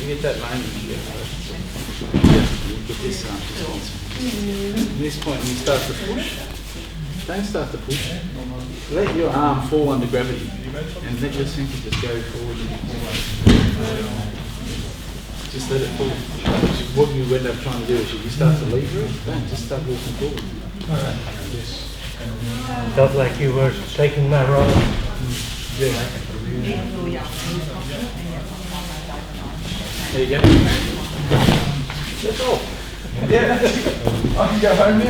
get that moment, you get this response. At this point, when you start to push, don't start to push. Let your arm fall under gravity and let your center just go forward and forward. Just let it fall. What you end up trying to do is if you start to lever it, don't just start walking forward. Felt like you were taking my role. Yeah. There you go. That's all. Yeah, that's it. I can go home now.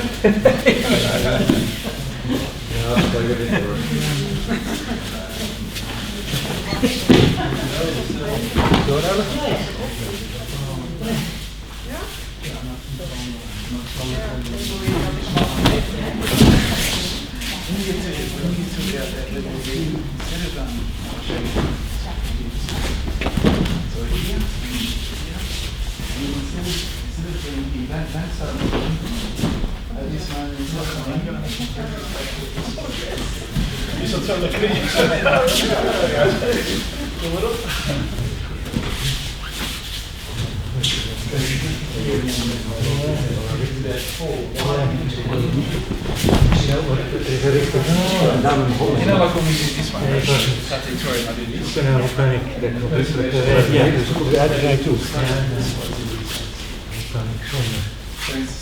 Like when we did this one, Victoria, I did this.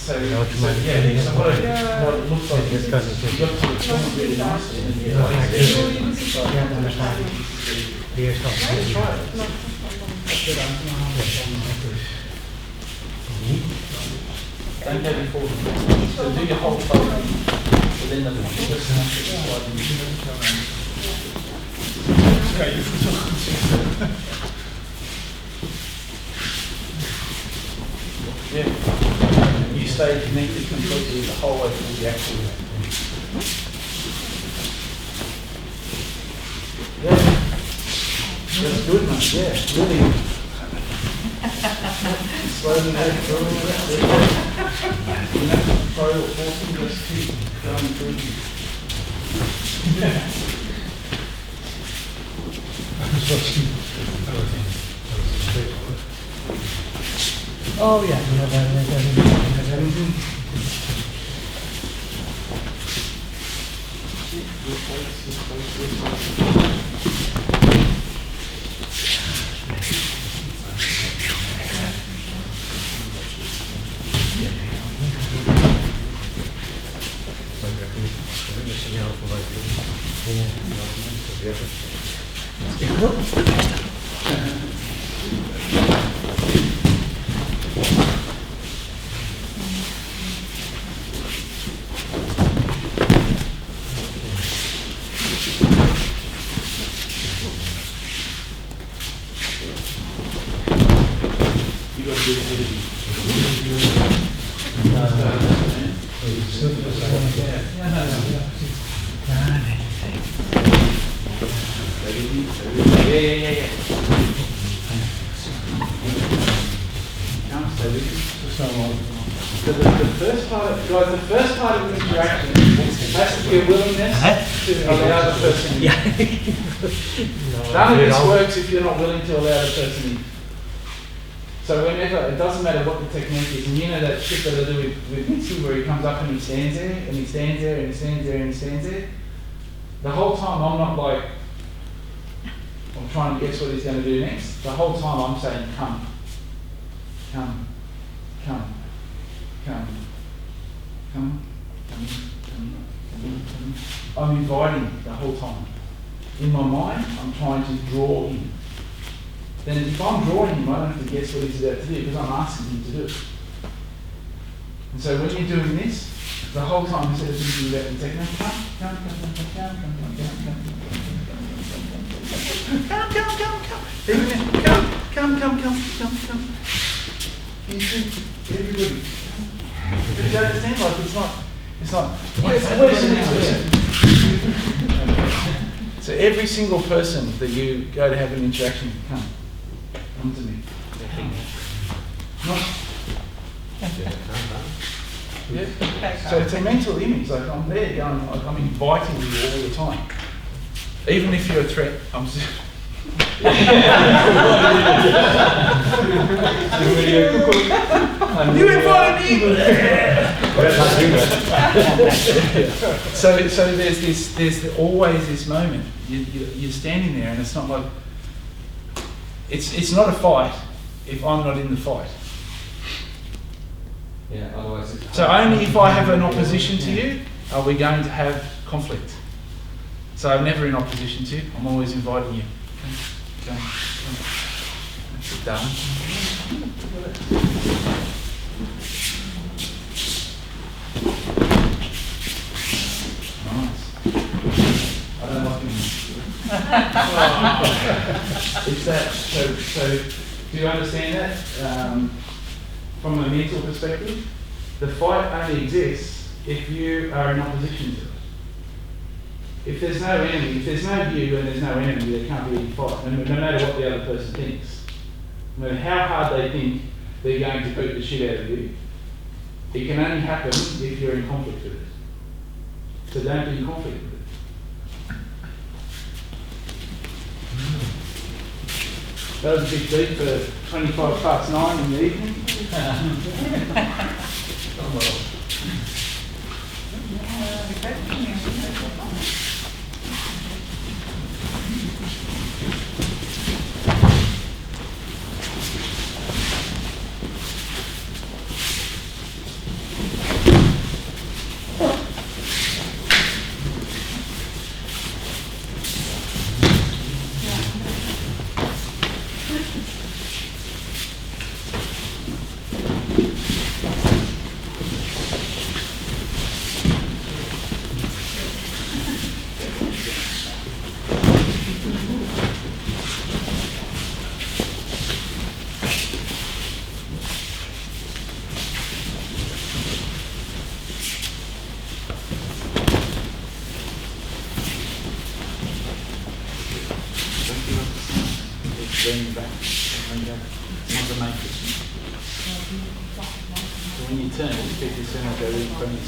So what it looks like is you got to explain it really nicely. Let's try it. Don't go before. So do your whole fold. So then the person has to slide in. Yeah. You stay connected completely the whole way through the actual. Yeah. That's good, mate. Yeah, really. Slowly head through it. You have to throw it forcing, just keep going through. Yeah. Oh yeah, The first part of the interaction has to be a willingness to allow the person in. None of this works if you're not willing to allow the person in. So whenever, it doesn't matter what the technique is, and you know that shit that I do with Mitzi where he comes up and he stands there, and he stands there, and he stands there, and he stands there. The whole time I'm not like, I'm trying to guess what he's going to do next. The whole time I'm saying, come, come, come, come. Come. I'm inviting the whole time. In my mind, I'm trying to draw him. Then if I'm drawing him, I don't have to guess what he's about to do because I'm asking him to do it. And so when you're doing this, the whole time instead of thinking about the technique, come. Everybody. Do you understand? Like it's not. So every single person that you go to have an interaction with, come to me. Yeah. So it's a mental image. Like I'm there, I'm inviting you all the time. Even if you're a threat, I'm just You invited me! So there's always this moment. You're standing there, and it's not like it's not a fight if I'm not in the fight. Yeah, otherwise it's So only if I have an opposition to you are we going to have conflict. So I'm never in opposition to you. I'm always inviting you. Come. Sit down. Nice. I don't like him. It's that. So do you understand that? From a mental perspective, the fight only exists if you are in opposition to it. If there's no enemy, if there's no you and there's no enemy, there can't be any fight, no matter what the other person thinks. No matter how hard they think they're going to beat the shit out of you, it can only happen if you're in conflict with it. So don't be in conflict with it. That was a big beat for 9:25 in the evening. Leaning back, and it's not the matrix. So when you turn, just keep your center go in front of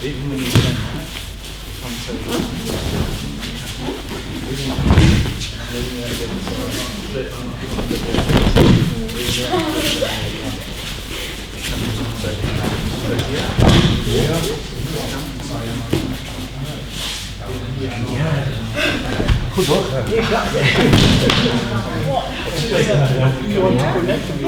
even when you turn, right? Come to Goed hoor. you want to connect to me.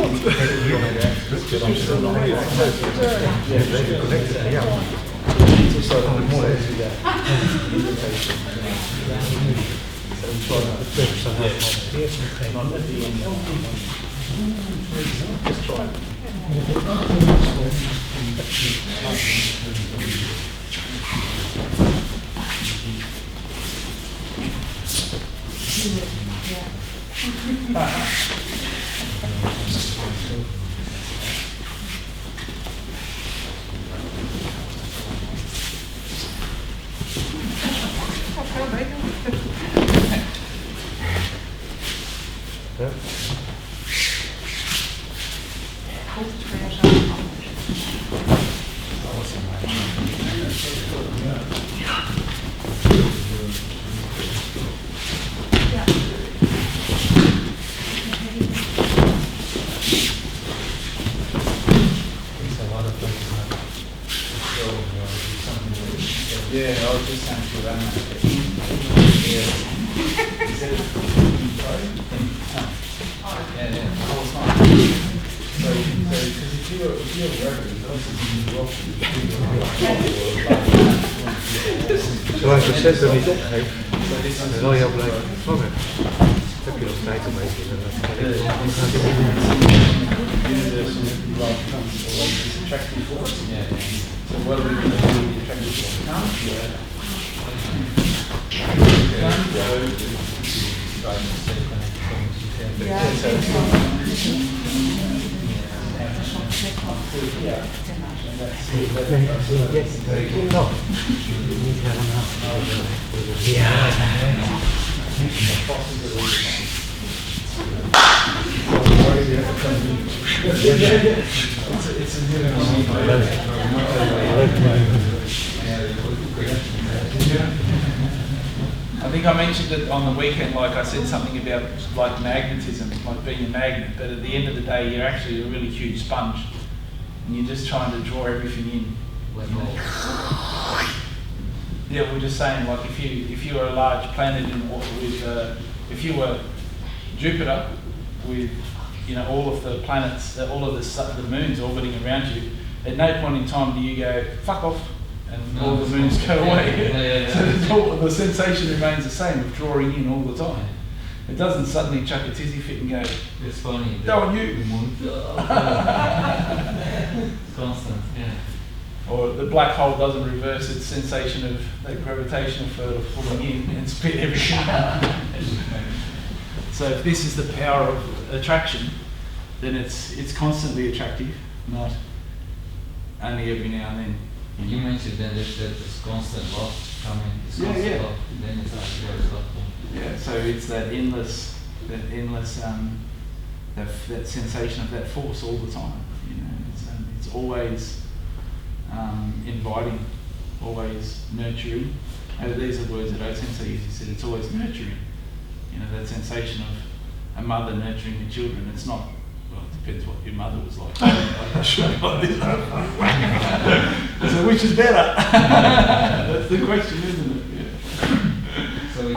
Yeah, I was just saying to that. Yeah, the whole time. Because if you're working, Zoals je zegt er niet opgeeft, dan zal je al blijven vangen. Dat heb je nog tijd om mee te doen. attractive force. Yeah. So what are we going to do with the attractive force? I think I mentioned it on the weekend, like I said something about like magnetism, like being a magnet, but at the end of the day you're actually a really huge sponge and you're just trying to draw everything in. Yeah, we're just saying, like if you were a large planet if you were Jupiter with all of the planets, all of the moons orbiting around you, at no point in time do you go fuck off and all the moons go away. So the sensation remains the same of drawing in all the time. It doesn't suddenly chuck a tizzy fit and go, it's funny. Go on you. Constant, yeah. Or the black hole doesn't reverse its sensation of the gravitational field of pulling in and spit everything out. So if this is the power of attraction, then it's constantly attractive, not only every now and then. You mentioned then that it's constant love coming, it's constant love, then it's like where it's love from. Yeah, so it's that endless that sensation of that force all the time. It's always inviting, always nurturing. These are words that O-sensei usually said. It's always nurturing. That sensation of a mother nurturing her children. It's not. Well, it depends what your mother was like. So which is better? That's the question, isn't it? Yeah. So it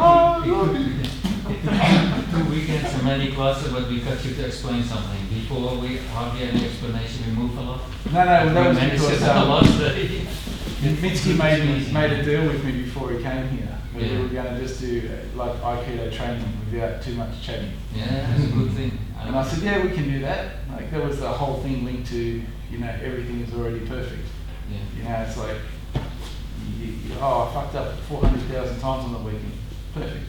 took 2 weekends and many classes, but we got you to explain something. Before we hardly any explanation, we move a lot. No, that was because last day. Mitski made a deal with me before he came here. We were going to just do like Aikido training without too much chatting. Yeah, that's a good thing. And I said, yeah, we can do that. Like that was the whole thing linked to, everything is already perfect. Yeah. It's like, I fucked up 400,000 times on the weekend. Perfect.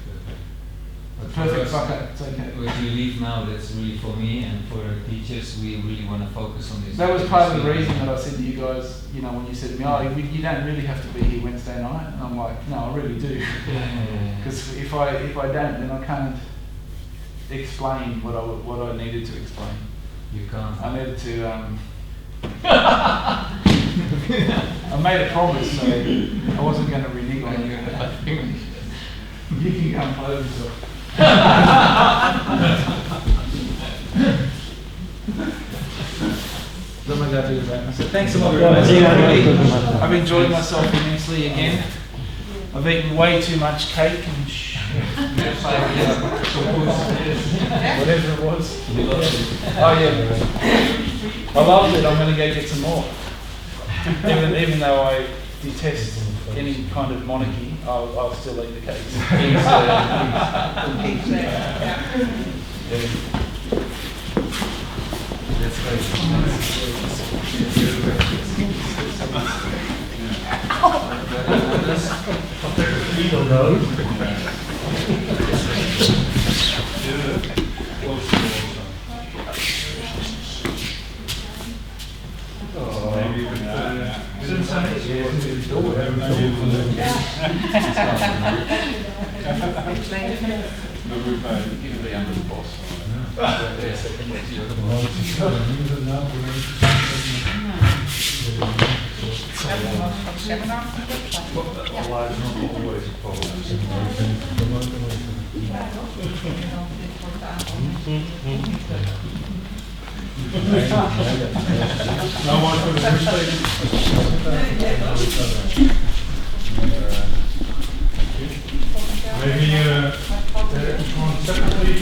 Perfect fuck up, it's okay. If we leave now, that's really for me and for the teachers, we really want to focus on this. That was part of the reason that I said to you guys, when you said to me, you don't really have to be here Wednesday night. And I'm like, no, I really do. Because if I don't, then I can't explain what I needed to explain. You can't. I needed to, I made a promise, so I wasn't going to renege on it. You can come play with yourself. So thanks a lot, guys. I've enjoyed myself immensely again. I've eaten way too much cake and whatever it was. Oh yeah, I loved it. I'm going to go get some more. Even though I detest any kind of monarchy, I'll still eat the cakes. That's great. Maybe separately.